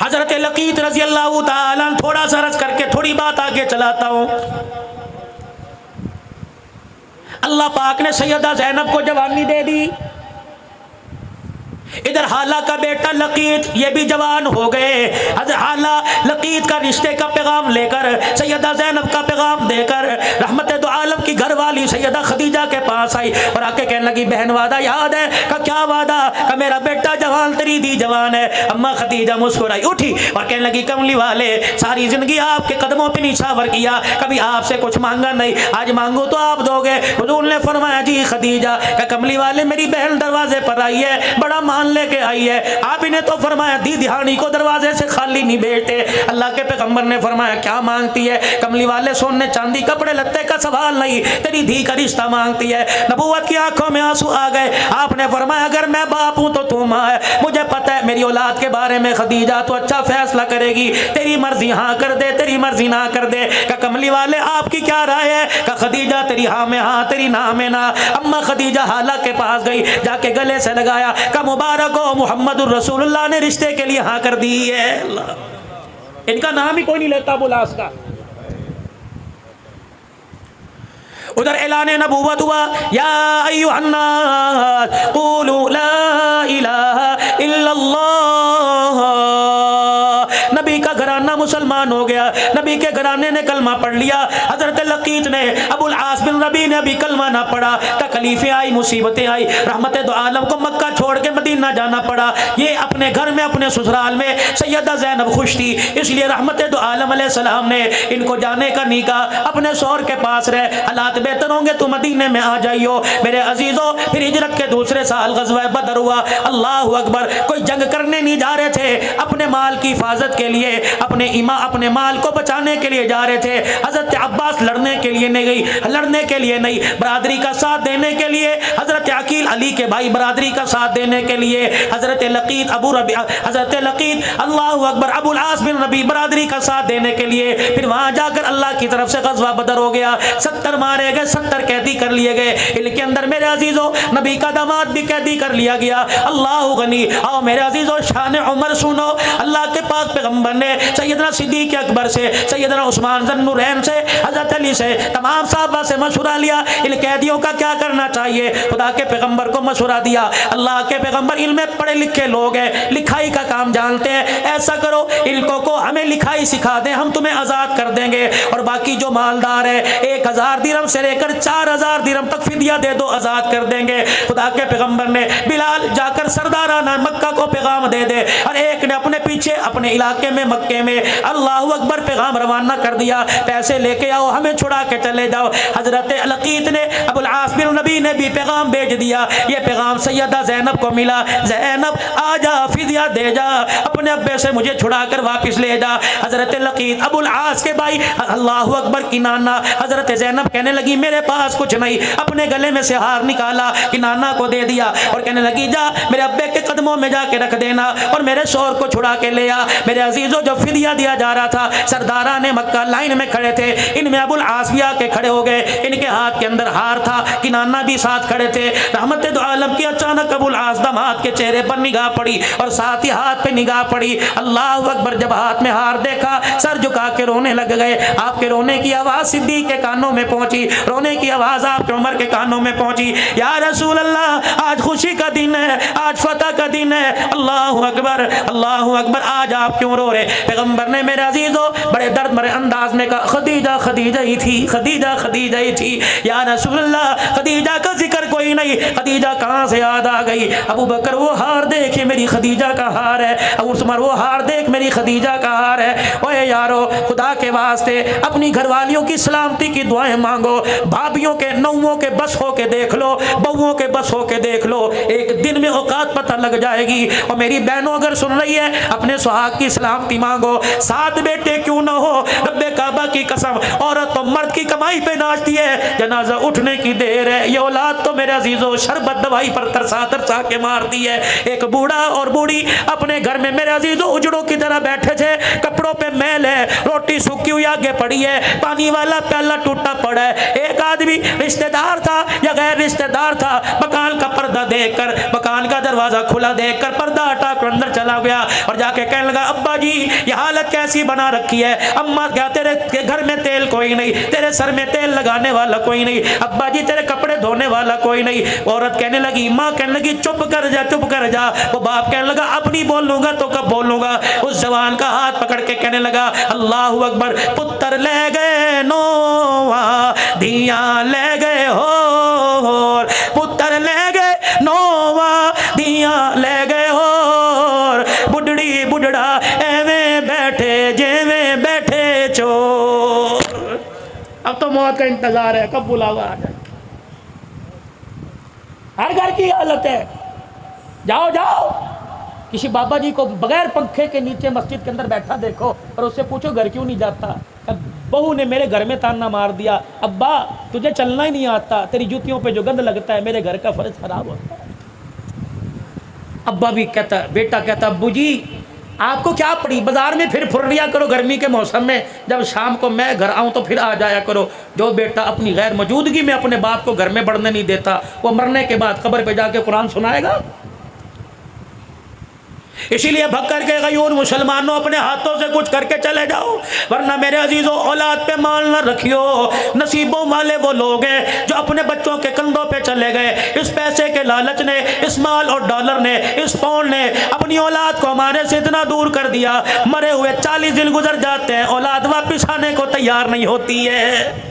हजरत लकीत रजी अल्लाह ताला, थोड़ा सा रस करके थोड़ी बात आगे चलाता हूं। अल्लाह पाक ने सैयदा ज़ैनब को जवानी दे दी, इधर हाला का बेटा लकीत ये भी जवान हो गए। हाला लकीत का रिश्ते का पैगाम लेकर, सैयदा ज़ैनब का पैगाम देकर रहमत दो आलम की घरवाली सैयदा खदीजा के पास आई और आके कहने लगी बहन वादा याद है? का क्या वादा? का मेरा बेटा जवान तेरी दी जवान है। अम्मा खदीजा मुस्कुराई उठी और कहने लगी कमली वाले सारी जिंदगी आपके कदमों पे निछावर किया, कभी आपसे कुछ मांगा नहीं, आज मांगो तो आप दोगे। हुजूर ने फरमाया जी खदीजा का कमली वाले मेरी बहन दरवाजे पर आई है, बड़ा मान लेके आई है। आप इन्हें तो फरमाया दी दिहाड़ी को दरवाजे से खाली नहीं बैठे। अल्लाह के पैगंबर ने फरमाया क्या मांगती है? कमली वाले सोने चांदी कपड़े लत्ते का सवाल नहीं, तेरी धी का रिश्ता मांगती है। नबूवत की आंखों में आंसू आ गए। आपने फरमाया अगर मैं बाप हूं तो तू मां है, मुझे पता है मेरी औलाद के बारे में खदीजा तो अच्छा फैसला करेगी, तेरी मर्जी हाँ कर दे, तेरी मर्जी ना कर दे। का कमली वाले आपकी क्या राय है? का खदीजा तेरी हाँ में हाँ, तेरी ना में ना। अम्मा खदीजा हाला के पास गई, जाके गले से लगाया, का मुबारक हो मुहम्मदुर रसूलुल्लाह ने रिश्ते के लिए हाँ कर दी है। इनका नाम ही कोई नहीं लेता बुलास का। उधर ऐलान नबूवत हुआ, या अय्युहन्नास क़ूलू ला इलाहा इल्लल्लाह। नबी का घराना मुसलमान हो गया, नबी के घराने ने कलमा पढ़ लिया। हजरत लकीत ने, अबुल आस बिन रबी ने अभी कलमा ना पढ़ा, तकलीफें आई, मुसीबतें आई, रहमत दो आलम को मक्का छोड़ के मदीना जाना पड़ा। ये अपने घर में, अपने ससुराल में सैयदा ज़ैनब खुश थी, इसलिए रहमत दो आलम अलैहिस्सलाम ने इनको जाने का नहीं कहा, अपने शौहर के पास रहे, हालात बेहतर होंगे तो मदीने में आ जाइयो। मेरे अजीजों, फिर हिजरत के दूसरे साल ग़ज़वा बदर हुआ। अल्लाह अकबर, कोई जंग करने नहीं जा रहे थे, अपने माल की हिफाजत के लिए, अपने माल को बचाने के लिए जा रहे थे। हजरत अब्बास लड़ने के लिए नहीं गई, लड़ने के लिए नहीं, बरादरी का साथ देने के लिए। हजरत अकील अली के भाई बरादरी का साथ देने के लिए। हजरत लकीत अल्लाह अकबर अबुल आस बिन रबी बरादरी का साथ देने के लिए। फिर वहां जाकर अल्लाह की तरफ से ग़ज़वा बदर हो गया, 70 मारे गए, 70 कैदी कर लिए गए। इनके अंदर मेरे अजीजों नबी का दामाद भी कैदी कर लिया गया। अल्लाह गनी। आओ मेरे अजीजों, शान उमर सुनो। अल्लाह के पाक पैगंबर ने सैयदना सिद्दीक़ अकबर से, सैयदना उस्मान ज़न्नुरैन से, हज़रत अली से, तमाम साहबा से मशवरा लिया, इन कैदियों का क्या करना चाहिए। खुदा के पैगंबर को मशवरा दिया। अल्लाह के पैगंबर इल्म में पढ़े लिखे लोग हैं, लिखाई का काम जानते हैं, ऐसा करो इनको को हमें लिखाई सिखा दें, हम तुम्हें आज़ाद कर देंगे, और बाकी जो मालदार है 1000 दिरहम से लेकर 4000 दिरहम तक फिदिया दे दो, आज़ाद कर देंगे। खुदा के पैगंबर ने बिलाल जाकर सरदाराना मक्का को पैगाम दे दे, और एक ने अपने पीछे अपने इलाके में मक्के में अल्लाह अकबर पैगाम रवाना कर दिया, पैसे लेके आओ, हमें छुड़ा के चले जाओ। हजरत लकीत ने, अबुल आस बिन नबी ने भी पैगाम भेज दिया। ये पैगाम सैयदा ज़ैनब को मिला, ज़ैनब आजा, फिदिया दे जा, अपने अब्बे से मुझे छुड़ा कर वापस ले जा। हजरत लकीत अबुल आस के भाई अल्लाह अकबर की नाना हजरत ज़ैनब कहने लगी मेरे पास कुछ नहीं, अपने गले में से हार निकाला कि नाना को दे दिया, और कहने लगी जा मेरे अब्बे के कदमों में जाके रख देना और मेरे शौहर को छुड़ा के ले आ। मेरे अजीजों, जो फिदिया दिया जा रहा था, सरदारा ने मक्का लाइन में खड़े थे, इनमें अबुल आस भी आके खड़े हो गए, इनके हाथ के अंदर हार था, कि नाना भी साथ खड़े थे। रहमत दो आलम की अचानक अबुल आस दामाद के चेहरे पर निगाह पड़ी और साथ ही हाथ पे निगाह पड़ी। अल्लाह अकबर, जब हाथ में हार देखा सर झुका के रोने लग गए। आपके रोने की आवाज़ सिद्दीक़ के कानों में पहुंची, रोने की आवाज़ आपके उमर के कानों में पहुंची। या रसूल अल्लाह, आज खुशी का दिन है, आज फतह का दिन है। अल्लाह अकबर, अल्लाह अकबर, आज आप क्यों रो रहे। पैगंबर ने मेरे अजीजों बड़े दर्द भरे अंदाज में कहा, खदीजा खदीजा ही थी, खदीजा खदीजा ही थी। या रसूल अल्लाह, खदीजा का जिक्र कोई नहीं, खदीजा कहाँ से याद आ गई। अबू बकर, वो हार देख, मेरी खदीजा का हार है। अबू उस्मान, वो हार देख, मेरी खदीजा का हार है। ओए यारो, खुदा के वास्ते अपनी घरवालियों की सलामती की दुआएं मांगो। भाभियों के, नौवों के बस हो के देख लो, बहुओं के बस हो के देख लो, एक दिन में औकात पता लग जाएगी। और मेरी बहनों अगर सुन रही है, अपने सुहाग की सलामती मांगो। 7 बेटे क्यों ना हो, रब्बे काबा की कसम, औरत तो मर्द की कमाई पे नाचती है, जनाजा उठने की देर है। ये औलाद तो मेरे अजीजों शरबत दवाई पर तरसा तरसा के मारती है। एक बूढ़ा और बूढ़ी अपने घर में मेरे अजीजों उजड़ों की तरह बैठे थे, कपड़ों पे मैल है, रोटी सूखी हुई आगे पड़ी है, पानी वाला प्याला टूटा पड़ा है। एक आदमी रिश्तेदार था या गैर रिश्तेदार था, मकान का पर्दा देखकर, मकान का दरवाजा खुला देखकर पर्दा हटा कर अंदर चला गया और जाके कहने लगा, अब्बा जी ये हालत कैसी बना रखी है। अम्मा क्या, तेरे घर में तेल कोई नहीं, तेरे सर में तेल लगाने वाला कोई नहीं, अब्बा जी तेरे कपड़े धोने वाला कोई नहीं। औरत कहने लगी, माँ कहने लगी चुप कर जा, चुप कर जा। वो बाप कहने लगा, अब नहीं बोलूंगा तो कब बोलूंगा। उस जवान का हाथ पकड़ के कहने लगा, अल्लाहु अकबर, पुत्र ले गए नोवा, धिया ले गए हो, पुत्र ले गए नोवा, धिया ले गए हो, बुढ़ड़ी बुढ़ड़ा एवें बैठे जेवें बैठे चोर। अब तो मौत का इंतजार है, कब बुलावा आ जाए। हर घर की हालत है। जाओ जाओ, किसी बाबा जी को बगैर पंखे के नीचे मस्जिद के अंदर बैठा देखो और उससे पूछो घर क्यों नहीं जाता। बहू ने मेरे घर में ताना मार दिया, अब्बा तुझे चलना ही नहीं आता, तेरी जूतियों पे जो गंद लगता है, मेरे घर का फर्ज खराब होता है। अब्बा भी कहता, बेटा कहता, अब्बू जी आपको क्या पड़ी, बाजार में फिर फुर्रिया करो गर्मी के मौसम में, जब शाम को मैं घर आऊँ तो फिर आ जाया करो। जो बेटा अपनी गैर मौजूदगी में अपने बाप को घर में बढ़ने नहीं देता, वो मरने के बाद कब्र पे जाके कुरान सुनाएगा। इसीलिए भग करके गयूर मुसलमानों अपने हाथों से कुछ करके चले जाओ, वरना मेरे अजीजों औलाद पे माल न रखियो। नसीबों वाले वो लोग हैं जो अपने बच्चों के कंधों पे चले गए। इस पैसे के लालच ने, इस माल और डॉलर ने, इस पाउंड ने अपनी औलाद को हमारे से इतना दूर कर दिया, मरे हुए 40 दिन गुजर जाते हैं, औलाद वापिस आने को तैयार नहीं होती है।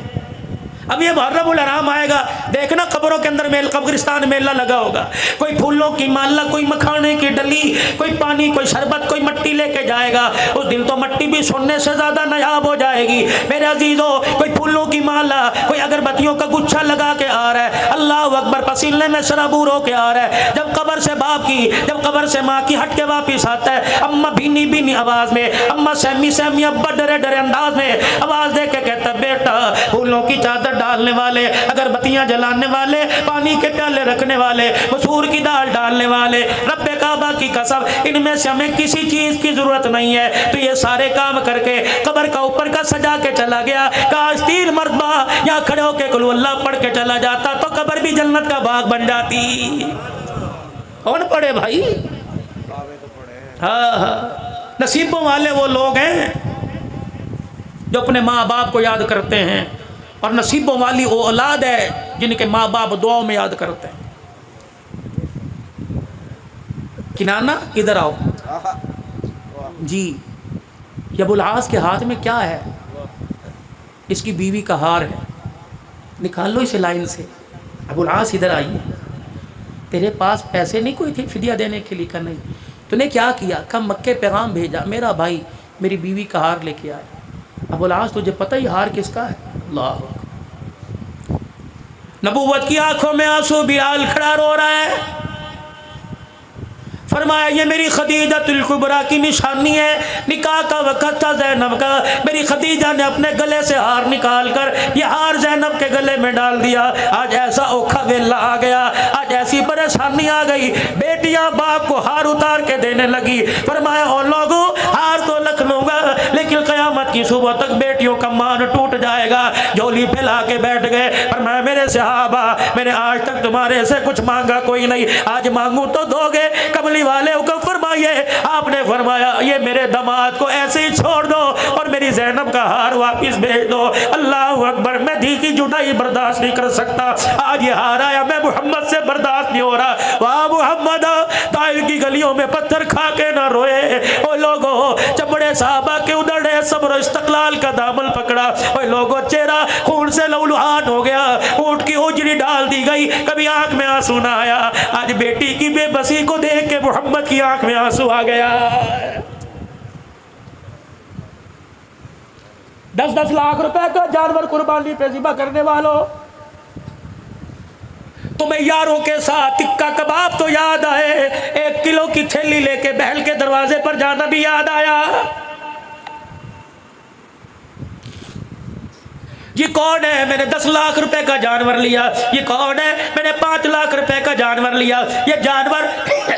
अब ये मुहर्रमुल हराम आएगा, देखना कब्रों के अंदर मेल, कब्रिस्तान मेला लगा होगा, कोई फूलों की माला, कोई मखाने की डली, कोई पानी, कोई शरबत, कोई मट्टी लेके जाएगा। उस दिन तो मट्टी भी सोने से ज्यादा नायाब हो जाएगी मेरे अजीजों। कोई फूलों की माला, कोई अगरबत्तियों का गुच्छा लगा के आ रहा है, अल्लाह अकबर, पसीने में शराबूर होके आ रहा है। जब कब्र से बाप की, जब कब्र से माँ की हट के वापिस आता है, अम्मा भीनी भीनी आवाज में, अम्मा सहमी सहमी, अब्बा डरे डरे अंदाज में आवाज दे के कहता, बेटा फूलों की चादर डालने वाले, अगरबत्तियां जलाने वाले, पानी के प्याले रखने वाले, मसूर की दाल डालने वाले, रब्बे काबा की कसम, इनमें से हमें किसी चीज की जरूरत नहीं है। तो ये सारे काम करके कब्र का ऊपर का सजा के चला गया। काश 3 मरतबा यहाँ खड़े होके कुल अल्लाह पढ़ के चला जाता तो कब्र भी जन्नत का बाग बन जाती। कौन पढ़े भाई? हाँ हाँ, नसीबों वाले वो लोग हैं जो अपने माँ बाप को याद करते हैं, और नसीबों वाली वो औलाद है जिनके माँ बाप दुआओं में याद करते हैं। किनाना इधर आओ जी। ये अबुल आस के हाथ में क्या है? इसकी बीवी का हार है, निकाल लो इसे लाइन से। अबुल आस इधर आइए, तेरे पास पैसे नहीं कोई थे फिदिया देने के लिए? का नहीं। तूने क्या किया? कम मक्के पैगाम भेजा, मेरा भाई मेरी बीवी का हार लेके आया। अबुल आस तुझे पता ही हार किसका है? अल्लाह। नबूवत की आंखों में आंसू, बिलाल खड़ा रो रहा है। फरमाया ये मेरी खदीजतुल कुबरा की निशानी है। निकाह का वक़्त था ज़ैनब का, मेरी खदीजा ने अपने गले से हार निकाल कर ये हार ज़ैनब के गले में डाल दिया। आज ऐसा औखा वेला आ गया, आज ऐसी परेशानी आ गई, बेटियां बाप को हार उतार के देने लगी। फरमाया ओ लोगों, हार तो रख लूंगा लेकिन क़यामत की सुबह तक बेटियों का मान टूट जाएगा। झोली फैला के बैठ गए। फरमाया मेरे सहाबा, मैंने आज तक तुम्हारे से कुछ मांगा कोई नहीं, आज मांगू तो दोगे? कमली वाले को फरमाइए। आपने फरमाया ये मेरे दामाद को ऐसे ही छोड़ दो और मेरी ज़ैनब का हार वापिस भेज दो। अल्लाह अकबर, मैं धी की जुदाई बर्दाश्त नहीं कर सकता। आज ये हार आया, मैं मोहम्मद से बर्दाश्त नहीं हो रहा। वाह मोहम्मद, ताइफ की गलियों में पत्थर खा के ना रोए। ओ लोगों, चमड़े साहबा के उधड़े सब्र इस्तक़लाल का दामन पकड़ा। ओ लोगों, चेहरा खून से लहूलुहान हो गया, ऊँट की उजरी डाल दी गई, कभी आंख में आंसू ना आया। आज बेटी की बेबसी को देख के मोहम्मद की आंख में आंसू आ गया। 10-10 लाख रुपए का जानवर कुर्बानी पे ज़िबा करने वालों, तुम्हें यारों के साथ टिक्का कबाब तो याद आए, 1 किलो की थैली लेके बहल के दरवाजे पर जाना भी याद आया। ये कौन है? मैंने 10 लाख रुपए का जानवर लिया। ये कौन है? मैंने 5 लाख रुपए का जानवर लिया। ये जानवर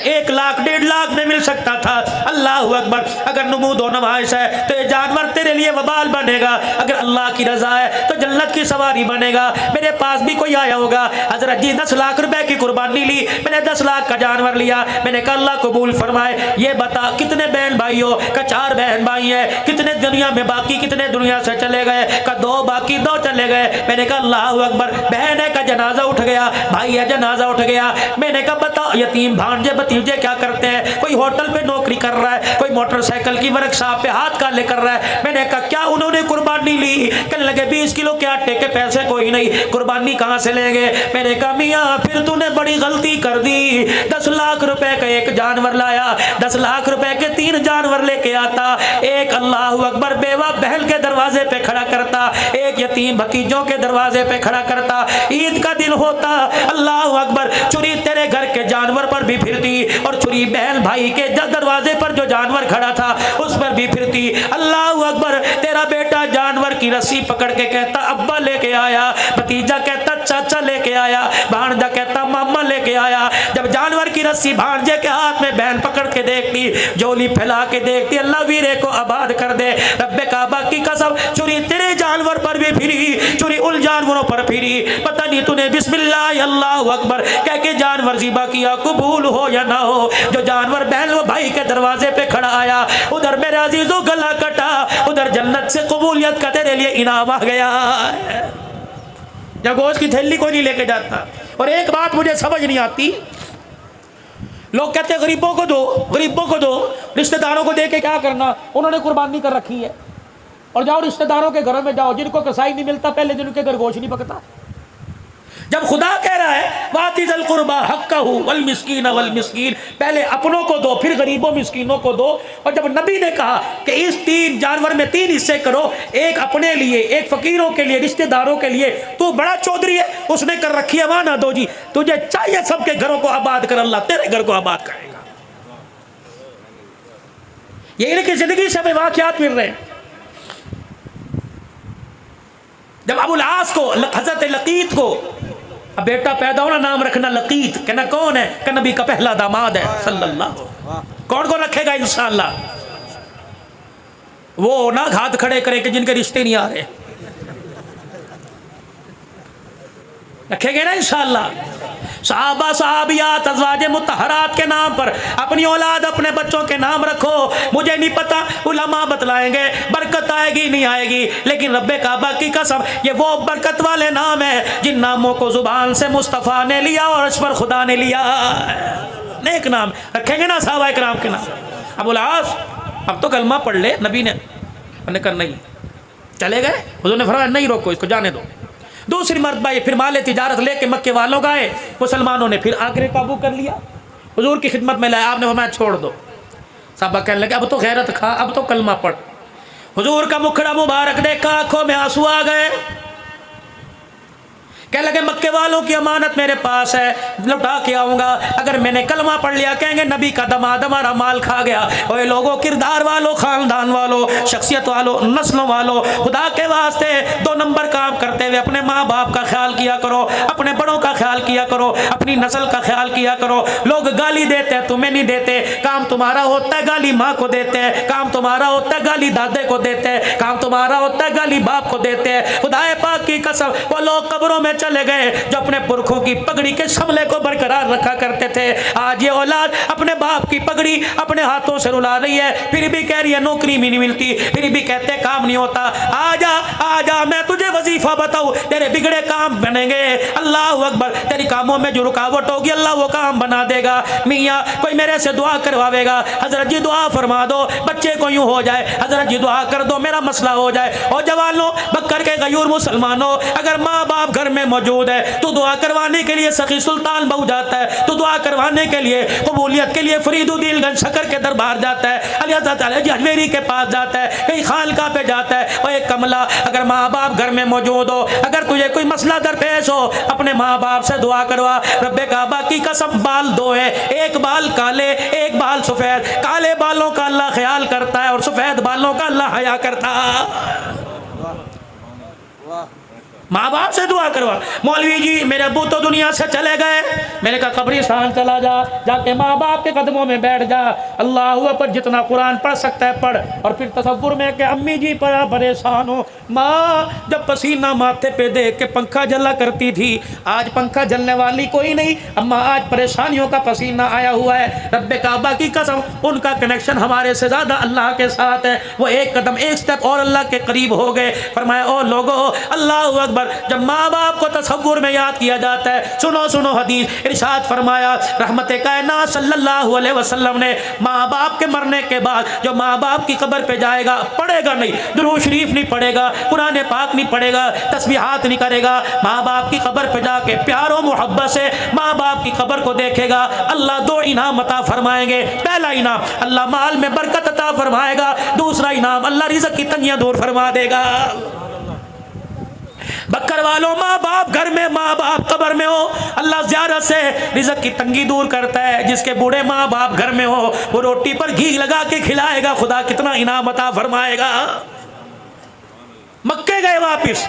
1 लाख 1.5 लाख में मिल सकता था। अल्लाह अकबर, अगर नमूद व नमाइश है तो ये जानवर तेरे लिए वबाल बनेगा, अगर अल्लाह की रजा है तो जन्नत की सवारी बनेगा। मेरे पास भी कोई आया होगा, हजरत जी 10 लाख रुपए की कुर्बानी ली, मैंने 10 लाख का जानवर लिया। मैंने कहा अल्लाह कबूल फरमाए। ये बता कितने बहन भाइयों का? 4 बहन भाई हैं। कितने दुनिया में बाकी, कितने दुनिया से चले गए? का 2 बाकी, 2 चले गए। मैंने कहा अल्लाह अकबर, बहन है का जनाजा उठ गया, भाई है जनाजा उठ गया। मैंने कहा बताओ यतीम भांजे भतीजे क्या करते हैं? कोई होटल पे नौकरी कर रहा है, कोई मोटरसाइकिल की वर्कशॉप पे हाथ काले कर रहा है। मैंने कहा क्या उन्होंने कुर्बानी ली? कहने लगे 20 किलो के आटे के पैसे कोई नहीं, कुर्बानी कहाँ से लेंगे? मैंने कहा मियाँ फिर तूने बड़ी गलती कर दी। 10 लाख रुपए का एक जानवर लाया, 10 लाख रुपए के 3 जानवर लेके आता। एक अल्लाह अकबर बेवा बहन के दरवाजे पे खड़ा करता, एक यतीम भतीजों के दरवाजे पे खड़ा करता। ईद का दिन होता, अल्लाह अकबर, छुरी तेरे घर के जानवर पर भी फिरती और छुरी बहन भाई के दरवाजे पर जो जानवर खड़ा था उस पर भी फिरती। अल्लाह अकबर, तेरा बेटा जानवर की रस्सी पकड़ के कहता अब्बा लेके आया, भतीजा कहता चाचा लेके आया, भांजा कहता मामा लेके आया। जब जानवर की रस्सी भांजे के हाथ में बहन पकड़ के देखती, झोली फैला के देखती, अल्लाह वीरे को आबाद कर दे, रब्बे काबा की की कसम, चोरी तेरे जानवर पर भी फिरी, चोरी उन जानवरों पर फिरी, पता नहीं तूने बिस्मिल्लाह अल्लाह अकबर कह के जानवर ज़िबा किया, कबूल हो या ना हो। जो जानवर बहन वो भाई के दरवाजे पे खड़ा आया, उधर मेरे अजीजों गला कटा, उधर जन्नत से कबूलियत का तेरे लिए इनाम आ गया। या गोश्त की थैली कोई नहीं लेके जाता। और एक बात मुझे समझ नहीं आती, लोग कहते हैं गरीबों को दो, गरीबों को दो, रिश्तेदारों को दे के क्या करना, उन्होंने कुर्बानी कर रखी है। और जाओ रिश्तेदारों के घरों में जाओ, जिनको कसाई नहीं मिलता, पहले दिन उनके घर गोश्त नहीं पकता। जब खुदा कह रहा है वातिज़ल कुर्बा हक्कहू वल मिस्कीन वल मिस्कीन, पहले अपनों को दो फिर गरीबों मिस्कीनों को दो। और जब नबी ने कहा कि इस 3 जानवर में 3 हिस्से करो, एक अपने लिए, एक फकीरों के लिए, रिश्तेदारों के लिए, तू बड़ा चौधरी है, उसने कर रखी है, वहां ना दो जी, तुझे चाहिए सबके घरों को आबाद कर, अल्लाह तेरे घर को आबाद करेगा। ये इनकी जिंदगी से हमें वाक़यात मिल रहे हैं। जब अबुल आस को, हजरत लकीत को अब बेटा पैदा होना, नाम रखना लकीत, कहना कौन है, कि नबी का पहला दामाद है सल्लल्लाहु। कौन कौन रखेगा इंशाअल्लाह? वो ना हाथ खड़े करे कि जिनके रिश्ते नहीं आ रहे, रखेंगे ना इंशाअल्लाह। सहाबा सहाबियात अज़वाजे मुतहरात के नाम पर अपनी औलाद, अपने बच्चों के नाम रखो। मुझे नहीं पता, उलमा बतलाएंगे बरकत आएगी नहीं आएगी, लेकिन रब्बे काबा की कसम ये वो बरकत वाले नाम है जिन नामों को जुबान से मुस्तफ़ा ने लिया और अश पर खुदा ने लिया। नेक नाम रखेंगे ना सहाबा इकराम के नाम। अबुल आस अब तो कलमा पढ़ ले, नबी ने कहा नहीं, चले गए, हुज़ूर ने फरमाया नहीं रोको इसको, जाने दो। दूसरी मरतबा ये फिर माले तिजारत लेके मक्के वालों का है, मुसलमानों ने फिर आकर काबू कर लिया, हुजूर की खिदमत में लाया, आपने फरमाया छोड़ दो। साहबा कहने लगे अब तो गैरत खा, अब तो कलमा पढ़। हुजूर का मुखड़ा मुबारक देखा, आंखों में आंसू आ गए, कह लगे मक्के वालों की अमानत मेरे पास है, लौटा के आऊँगा। अगर मैंने कलमा पढ़ लिया कहेंगे नबी का दमाद हमारा माल खा गया। और लोगों, किरदार वालों, ख़ानदान वालों, शख्सियत वालों, नस्लों वालों, खुदा के वास्ते 2 नंबर काम करते हुए अपने माँ बाप का ख्याल किया करो, अपने बड़ों का ख्याल किया करो, अपनी नस्ल का ख्याल किया करो। लोग गाली देते हैं, तुम्हें नहीं देते, काम तुम्हारा होता है गाली माँ को देते हैं, काम तुम्हारा होता है गाली दादे को देते हैं, काम तुम्हारा होता है गाली बाप को देते हैं। खुदाए पाक की कसम वो लोग कब्रों में चले गए जो अपने पुरखों की पगड़ी के शमले को बरकरार रखा करते थे। आज ये औलाद अपने बाप की पगड़ी अपने हाथों से रुला रही है, फिर भी कह रही है नौकरी भी नहीं मिलती, फिर भी कहते काम नहीं होता। आजा आजा, मैं तुझे वजीफा बताऊं, तेरे बिगड़े काम बनेंगे। अल्लाह अकबर, तेरी कामों में जो रुकावट होगी अल्लाह वो काम बना देगा। मियाँ कोई मेरे से दुआ करवावेगा, हजरत जी दुआ फरमा दो, बच्चे को यूं हो जाए, हजरत जी दुआ कर दो मेरा मसला हो जाए। और जवानों, बकर के गयूर मुसलमानों, अगर माँ बाप घर में मौजूद है तो दुआ करवाने के लिए सखी सुल्तान बहु जाता है, तो दुआ करवाने के लिए, कबूलियत के लिए फरीदुद्दीनगंज शकर के दरबार जाता है, अली हजवेरी के पास जाता है, कहीं खानका पे जाता है। और एक कमला, अगर माँ बाप घर में मौजूद हो, अगर तुझे कोई मसला दरपेश हो, अपने माँ बाप से दुआ करवा। रब्बे काबा की कसम, बाल 2 है, एक बाल काले, एक बाल सफेद। काले बालों का अल्लाह ख्याल करता है और सफेद बालों का अल्लाह हया करता है। माँ बाप से दुआ करवा। मौलवी जी मेरे अब्बू तो दुनिया से चले गए, मैंने कहा कब्रिस्तान चला जा, जाके माँ बाप के कदमों में बैठ जा, अल्लाह पर जितना कुरान पढ़ सकता है पढ़। और फिर तसव्वुर में कि अम्मी जी पर परेशान हो, माँ जब पसीना माथे पे देख के पंखा जला करती थी, आज पंखा जलने वाली कोई नहीं, अम्मा आज परेशानियों का पसीना आया हुआ है। रब्बे काबा की कसम, उनका कनेक्शन हमारे से ज़्यादा अल्लाह के साथ है। वो एक कदम, एक स्टेप और अल्लाह के करीब हो गए। फरमाया ओ लोगो, अल्लाह अकबर, जब माँ बाप को तसव्वुर में याद किया जाता है, सुनो सुनो हदीस, इरशाद फरमाया रहमते कायनात सल्लल्लाहु अलैहि वसल्लम ने, माँ बाप के मरने के बाद जो माँ बाप की कब्र पे जाएगा, पढ़ेगा नहीं, दुरूद शरीफ नहीं पढ़ेगा, कुरान पाक नहीं पढ़ेगा, तस्बीहात नहीं करेगा, माँ बाप की कब्र पे जाके प्यारो मोहब्बत से माँ बाप की कब्र को देखेगा, अल्लाह 2 इनाम अता फरमाएंगे। पहला इनाम, अल्लाह माल में बरकत अता फरमाएगा। दूसरा इनाम, अल्लाह रिज़्क़ की तंगियां दूर फरमा देगा। बकर वालों, माँ बाप घर में, माँ बाप कब्र में हो, अल्लाह ज़ियारत से रिज़्क़ की तंगी दूर करता है। जिसके बूढ़े माँ बाप घर में हो, वो रोटी पर घी लगा के खिलाएगा, खुदा कितना इनाम अता फरमाएगा। मक्के गए वापिस,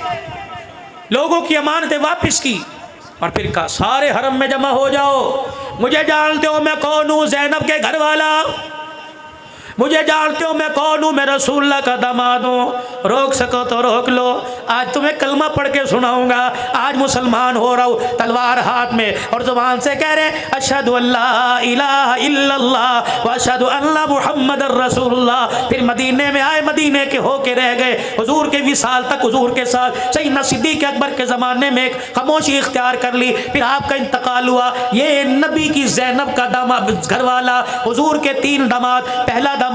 लोगों की अमानतें वापिस की, और फिर कहा सारे हरम में जमा हो जाओ, मुझे जानते हो मैं कौन हूँ, ज़ैनब के घर वाला, मुझे जानते हो मैं कौन हूँ, मैं रसूलुल्लाह का दामाद हूँ, रोक सको तो रोक लो। आज तुम्हें कलमा पढ़ के सुनाऊंगा। आज मुसलमान हो रहा हूँ तलवार हाथ में और जुबान से कह रहे अशहदु अल्ला इलाहा इल्लल्लाह व अशहदु अन्ना मुहम्मदर रसूलुल्लाह। फिर मदीने में आए, मदीने के होके रह गए, हुजूर के विसाल तक हुजूर के साथ सैयदना सिद्दीक़ अकबर के ज़माने में एक खामोशी इख्तियार कर ली। फिर आपका इंतकाल हुआ। ये नबी की ज़ैनब का दामाद घर वाला, हुजूर के 3 दामाद, पहला दामाद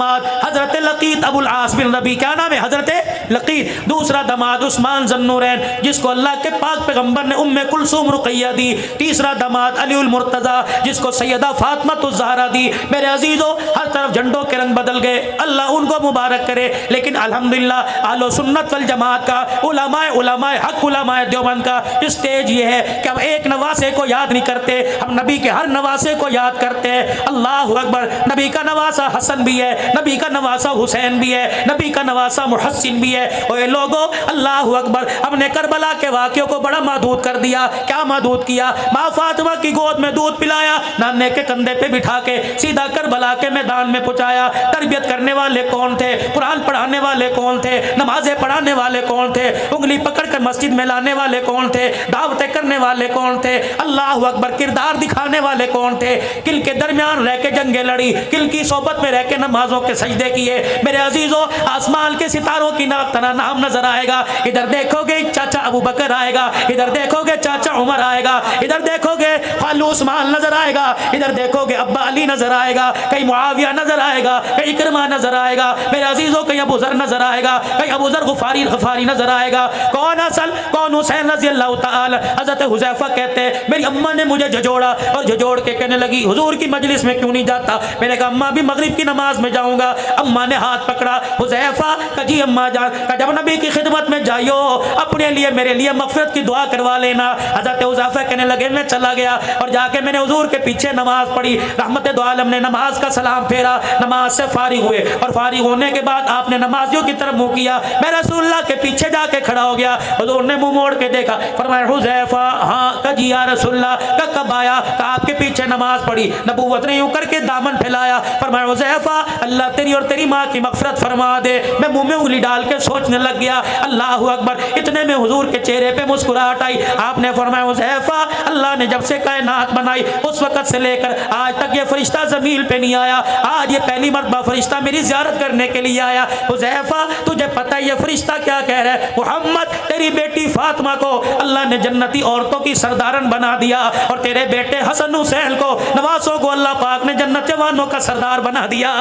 हजरत लकीत अबुल आस बिन रबी, क्या नाम है, हजरत लकीत। दूसरा दामाद उस्मान ज़न्नूरैन जिसको अल्लाह के पाक पैगंबर ने उम्मे कुलसूम रुक़ैया दी। तीसरा दामाद अलीउल मुर्तज़ा जिसको सैयदा फातिमा ज़हरा दी। मेरे अजीज़ों, हर तरफ झंडों के रंग बदल गए, अल्लाह उनको मुबारक करे। लेकिन अल्हम्दुलिल्लाह अहले सुन्नत वल जमात का, उलमाए हक, उलमाए देवबंद का स्टेज ये है कि हम एक नवासे को याद नहीं करते, हम नबी के हर नवासे को याद करते हैं। अल्लाह अकबर। नबी का नवासा हसन भी है, नबी का नवासा हुसैन भी है, नबी का नवासा मुहस्सिन भी है। और ये लोगों, अल्लाह अकबर, हमने करबला के वाक़ियों को बड़ा महदूद कर दिया। क्या महदूद किया? माँ फातिमा की गोद में दूध पिलाया, नाने के कंधे पे बिठा के सीधा करबला के मैदान में पहुंचाया। तरबियत करने वाले कौन थे? कुरान पढ़ाने वाले कौन थे? नमाजें पढ़ाने वाले कौन थे? उंगली पकड़ कर मस्जिद में लाने वाले कौन थे? दावतें करने वाले कौन थे? अल्लाह अकबर। किरदार दिखाने वाले कौन थे? किल के दरमियान रह के जंगे लड़ी, किल की सोबत में रह के नमाजों के सजदे किए। मेरे अजीजों, आसमान के सितारों की तरह नाम नजर आएगा। इधर देखोगे चाचा अबू बकर आएगा, इधर देखोगे चाचा उमर आएगा, इधर देखोगे खालू उस्मान नजर आएगा, इधर देखोगे अब्बा अली नजर आएगा, कहीं मुआविया नजर आएगा, कहीं इकरमा नजर आएगा। मेरे अजीजों, कहीं अबू ज़र नजर आएगा, कहीं अबू ज़र गफारी नजर आएगा। कौन हसन, कौन हुसैन रज़ी अल्लाह ताला। हज़रत हुज़ैफा कहते हैं मेरी अम्मा ने मुझे झजोड़ा और झजोड़ के कहने लगी हुजूर की मजलिस में क्यों नहीं जाता? मैंने कहा अम्मा भी मगरिब की नमाज में जाऊंगा। अम्मा ने हाथ पकड़ा, हुज़ैफा का जी अम्मा जान का जब नबी की खिदमत में जाइयो अपने लिए मेरे लिए मग़फ़िरत की दुआ करवा लेना। हज़रत हुज़ैफा कहने लगे मैं चला गया और जाके मैंने हुजूर के पीछे नमाज पढ़ी। रहमत दो आलम ने नमाज का सलाम फेरा, नमाज से फारिग हुए और फारिग होने के बाद आपने नमाजियों की तरफ मुँह किया। मैं रसूलुल्लाह के पीछे जाके खड़ा हो गया। हुजूर ने मुँह मोड़ के देखा, फरमाया हुज़ैफा, हाँ का जी या रसूलुल्लाह का कब आया? का आपके पीछे नमाज पढ़ी। नबूवत ने यूं करके दामन फैलाया, फरमाया हुज़ैफा अल्लाह तेरी और तेरी माँ की मग़फ़िरत फरमा दे। मैं मुँह में उंगली डाल के सोचने लग गया। अल्लाहु अकबर। इतने में हुजूर के चेहरे पे मुस्कुराहट आई। आपने फरमाया हुज़ैफा अल्लाह ने जब से कायनात बनाई उस वक़्त से लेकर आज तक ये फरिश्ता ज़मीन पे नहीं आया। आज ये पहली मरतबा फरिश्ता मेरी ज़ियारत करने के लिए आया। हुज़ैफा तुझे पता है ये फरिश्ता क्या कह रहा है? मोहम्मद तेरी बेटी फातिमा को अल्लाह ने जन्नती औरतों की सरदारन बना दिया और तेरे बेटे हसन हुसैन को, नवासों को अल्लाह पाक ने जन्नत जवानों का सरदार बना दिया।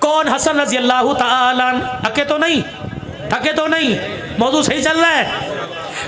कौन? हसन रज़ी अल्लाह ताला। थके तो नहीं? थके तो नहीं? मौजू सही चल रहा है?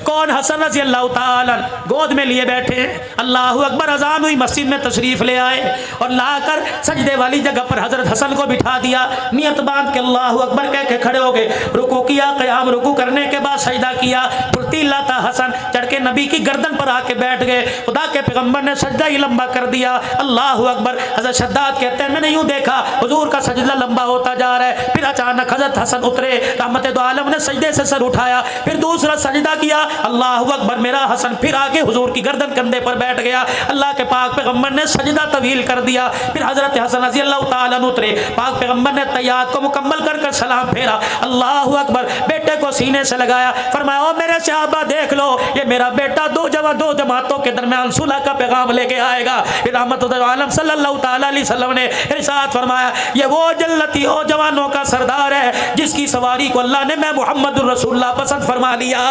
कौन? हसन रज़ी अल्लाह ताला गोद में लिए बैठे। अल्लाह अकबर। अजान हुई, मस्जिद में तशरीफ़ ले आए और लाकर सजदे वाली जगह पर हज़रत हसन को बिठा दिया। नियत बांध के अल्लाह अकबर कह के खड़े हो गए। रुकू किया, क़याम रुकू करने के बाद सजदा किया। फुर्तीला था हसन, चढ़ के नबी की गर्दन पर आके बैठ गए। खुदा के पैगम्बर ने सजदा ही लंबा कर दिया। अल्लाह अकबर। हज़रत शद्दाद कहते हैं मैंने यूँ देखा हुजूर का सजदा लंबा होता जा रहा है। फिर अचानक हज़रत हसन उतरे, रहमत दो आलम ने सजदे से सर उठाया, फिर दूसरा सजदा किया। अल्लाह अकबर। मेरा हसन फिर आके हुजूर की गर्दन कंधे पर बैठ गया। अल्लाह के पाक पैगम्बर ने सजदा तवील कर दिया। फिर हज़रत हसन रज़ी अल्लाह ताला उतरे, पाक पैगम्बर ने तैयात को मुकम्मल कर कर सलाम फेरा। अल्लाह अकबर। बेटे को सीने से लगाया, फरमाया ओ मेरे सहाबा देख लो ये मेरा बेटा दो जमातों के दरमियान सुलह का पैगाम लेके आएगा। फिर रहमत दो आलम सल्लल्लाहु ताला अलैहि वसल्लम ने इरशाद फरमाया ये वो जन्नती ओ जवानों का सरदार है जिसकी सवारी को अल्लाह ने मैं मुहम्मदुर रसूलुल्लाह पसंद फरमा लिया।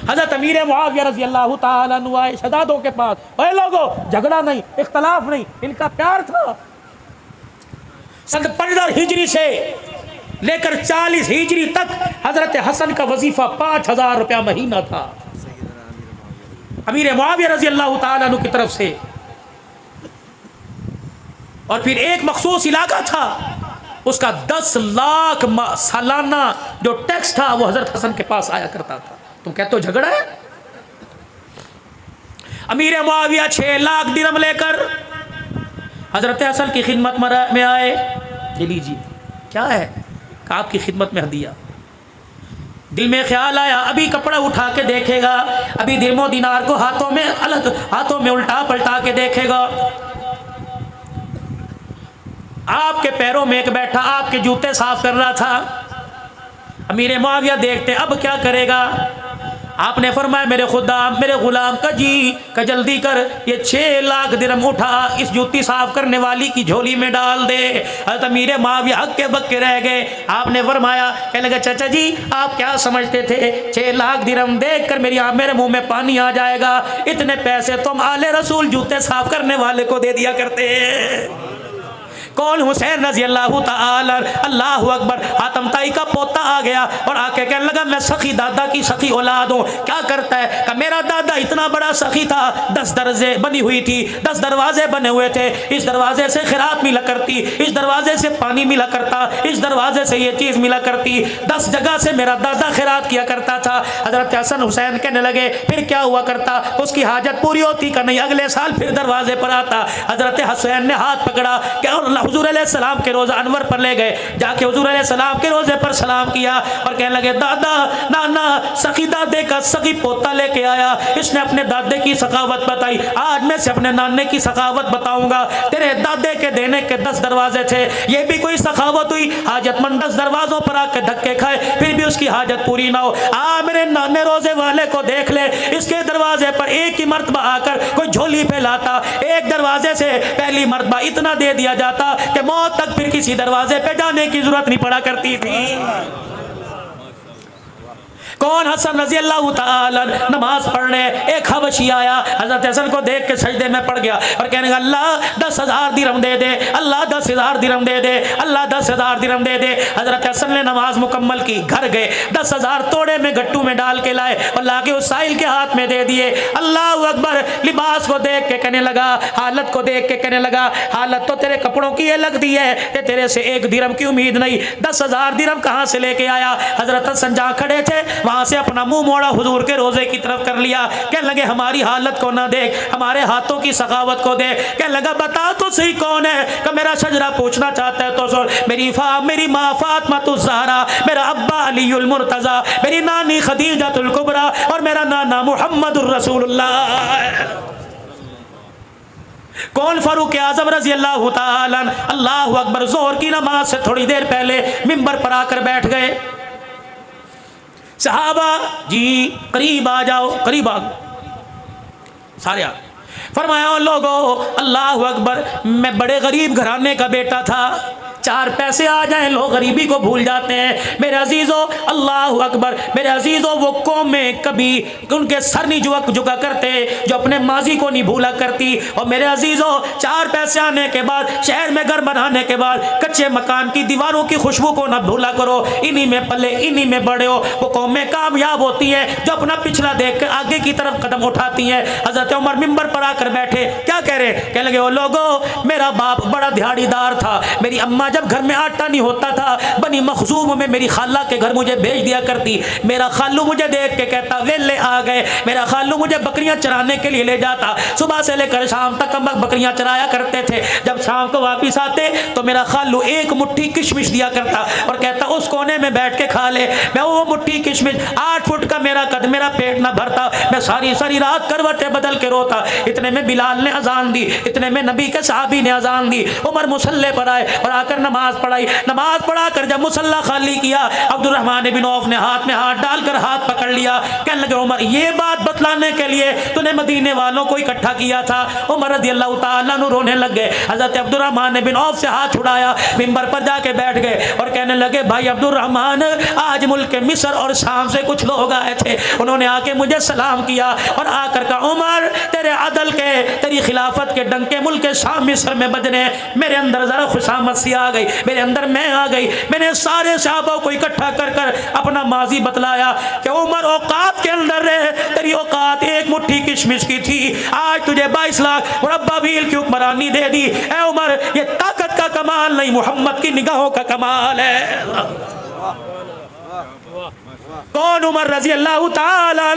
हज़रत अमीर मुआविया रज़ी अल्लाह ताला अन्हु आए शहजादों के पास। ओए लोगों, झगड़ा नहीं, इख्तलाफ नहीं, इनका प्यार था। सन 15 हिजरी से लेकर 40 हिजरी तक हज़रत हसन का वजीफा 5000 रुपया महीना था अमीर मुआविया रज़ी अल्लाह ताला अन्हु की तरफ से। और फिर एक मखसूस इलाका था उसका 10 लाख सालाना जो टैक्स था वो हज़रत हसन के पास आया करता था। तुम कहते हो झगड़ा है? अमीर मुआविया 6 लाख दिरहम लेकर हजरत हसन की खिदमत में आए। ये लीजिए क्या है? आपकी खिदमत में हदिया। दिल में ख्याल आया अभी कपड़ा उठा के देखेगा, अभी दिरमो दिनार को हाथों में उल्टा पलटा के देखेगा। आपके पैरों में एक बैठा आपके जूते साफ कर रहा था। अमीर मुआविया देखते अब क्या करेगा। आपने फरमाया मेरे खुदा मेरे गुलाम का जी का जल्दी कर, ये 6 लाख दिरहम उठा इस जूती साफ करने वाली की झोली में डाल दे। हज़रत अमीर मुआविया हक्के बक्के रह गए। आपने फरमाया, कहने लगे चाचा जी आप क्या समझते थे 6 लाख दिरहम देख कर मेरे मुंह में पानी आ जाएगा, इतने पैसे तुम आले रसूल जूते साफ करने वाले को दे दिया करते। कौन? हुसैन रजी अल्लाह ताला, अल्लाह अकबर। हातम ताई का पोता आ गया और आके कहने लगा मैं सखी दादा की सखी औलाद हूँ। क्या करता है? कि मेरा दादा इतना बड़ा सखी था, 10 दरजे बनी हुई थी, 10 दरवाजे बने हुए थे, इस दरवाजे से खिरात मिला करती, इस दरवाजे से पानी मिला करता, इस दरवाजे से ये चीज़ मिला करती, 10 जगह से मेरा दादा खिरात किया करता था। हजरत हसन हुसैन कहने लगे फिर क्या हुआ करता? उसकी हाजत पूरी होती का नहीं, अगले साल फिर दरवाजे पर आता। हजरत हुसैन ने हाथ पकड़ा क्या हुजूर अलैहिस्सलाम के रोज़ा अनवर पर ले गए, जाके हुजूर अलैहिस्सलाम के रोज़े पर सलाम किया और कहने लगे दादा नाना सखी दादे का सखी पोता लेके आया, इसने अपने दादे की सखावत बताई, आज मैं से अपने नाने की सखावत बताऊंगा। तेरे दादे के देने के 10 दरवाजे थे, ये भी कोई सखावत हुई? हाजतमंद 10 दरवाजों पर आके धक्के खाए फिर भी उसकी हाजत पूरी ना हो। मेरे नाने रोजे वाले को देख ले, इसके दरवाजे पर एक ही मर्तबा आकर कोई झोली फैलाता, एक दरवाजे से पहली मर्तबा इतना दे दिया जाता कि मौत तक फिर किसी दरवाजे पे जाने की जरूरत नहीं पड़ा करती थी। कौन? हसन रजी अल्लाह ताला नमाज पढ़ने एक हबशी आया, हजरत हसन को देख के सजदे में पड़ गया और कहने लगा अल्लाह 10,000 दिरहम दे दे, अल्लाह 10,000 दिरहम दे दे, अल्लाह 10,000 दिरहम दे दे। हजरत हसन ने नमाज मुकम्मल की, घर गए 10,000 तोड़े में गट्टू में डाल के लाए और लाके उस साहिल के हाथ में दे दिए। अल्लाह अकबर। लिबास को देख के कहने लगा, हालत को देख के कहने लगा हालत तो तेरे कपड़ों की ये लगती है कि तेरे से 1 दिरहम की उम्मीद नहीं, 10,000 दिरहम कहाँ से लेके आया? हजरत हसन जहाँ खड़े थे वहां से अपना मुंह मोड़ा हुजूर के रोजे की तरफ कर लिया। कहने लगे हमारी हालत को ना देख, हमारे हाथों की सखावत को देख। कहने लगा बता तो सही कौन है? कि मेरा शजरा पूछना चाहता है तो सुन, मेरी माँ फातिमा ज़हरा, मेरा अब्बा अलीउल मुर्तज़ा, मेरी नानी खदीजतुल कुबरा और मेरा नाना मुहम्मदुर रसूलुल्लाह। कौन? फारूक आजम रजी अल्लाह ताला। अल्लाह अकबर। जोहर की नमाज से थोड़ी देर पहले मिंबर पर आकर बैठ गए। सहाबा जी करीब आ जाओ, करीब आ सारे आ। फरमाया लोगो अल्लाह अकबर, मैं बड़े गरीब घराने का बेटा था, 4 पैसे आ जाएं लोग गरीबी को भूल जाते हैं। मेरे अजीज़ों अल्लाह अकबर, मेरे अजीज़ों वो कौम में कभी उनके सर नहीं झुका करते जो अपने माजी को नहीं भूला करती। और मेरे अजीज़ों 4 पैसे आने के बाद, शहर में घर बनाने के बाद कच्चे मकान की दीवारों की खुशबू को ना भूला करो, इन्हीं में पले इन्हीं में बड़े हो। वो कौमें कामयाब होती हैं जो अपना पिछला देख कर आगे की तरफ कदम उठाती हैं। हज़रत उमर मिंबर पर आकर बैठे, क्या कह रहे? कहने लगे ओ लोगों, मेरा बाप बड़ा दिहाड़ीदार था, मेरी अम्मा जब घर में आटा नहीं होता था बनी मखजूम में मेरी खाला के घर मुझे भेज दिया करती। मेरा खालू मुझे देख के कहता वेले आ गए। मेरा खालू मुझे बकरियां चराने के लिए ले जाता, सुबह से लेकर शाम तक हम बकरियां चराया करते थे। जब शाम को वापिस आते तो मेरा खालू एक मुट्ठी किशमिश दिया करता और कहता उस कोने में बैठ के खा ले। मैं वो मुट्ठी किशमिश, 8 फुट का मेरा कद, मेरा पेट ना भरता, मैं सारी सारी रात करवटें बदल के रोता। इतने में बिलाल ने अजान दी, इतने में नबी के सहाबी ने अजान दी। उमर मुसल्ले पर आए और आकर नमाज पढ़ाई। नमाज पढ़ा कर जब मुसल्ला खाली किया, अब्दुर्रहमान बिन औफ ने हाथ में हाथ डालकर हाथ पकड़ लिया। कहने लगे उमर, ये बात बतलाने के लिए तूने मदीने वालों को इकट्ठा किया था? उमर रज़ी अल्लाह ताला अन्हु रोने लग गए। हज़रत अब्दुर्रहमान बिन औफ से हाथ छुड़ाया, मिंबर पर जाके बैठ गए और कहने लगे भाई अब्दुर्रहमान, आज मुल्क मिस्र और शाम से कुछ लोग आए थे, उन्होंने आके मुझे सलाम किया और आकर कहा उमर तेरे अदल के, तेरी खिलाफत के डंके मुल्क शाम मिस्र में बजने। मेरे अंदर जरा खुशामद सी आ गई, मेरे अंदर मैं आ गई। मैंने सारे सहाबा को इकट्ठा कर कर अपना माजी बतलाया कि उमर औकात के अंदर रहे, तेरी औकात एक मुट्ठी किशमिश की थी, आज तुझे 22 लाख मुरब्बा मील की हुक्मरानी दे दी। ए उमर, ये ताकत का कमाल नहीं, मोहम्मद की निगाहों का कमाल है। कौन? उमर रजी अल्लाह ताला।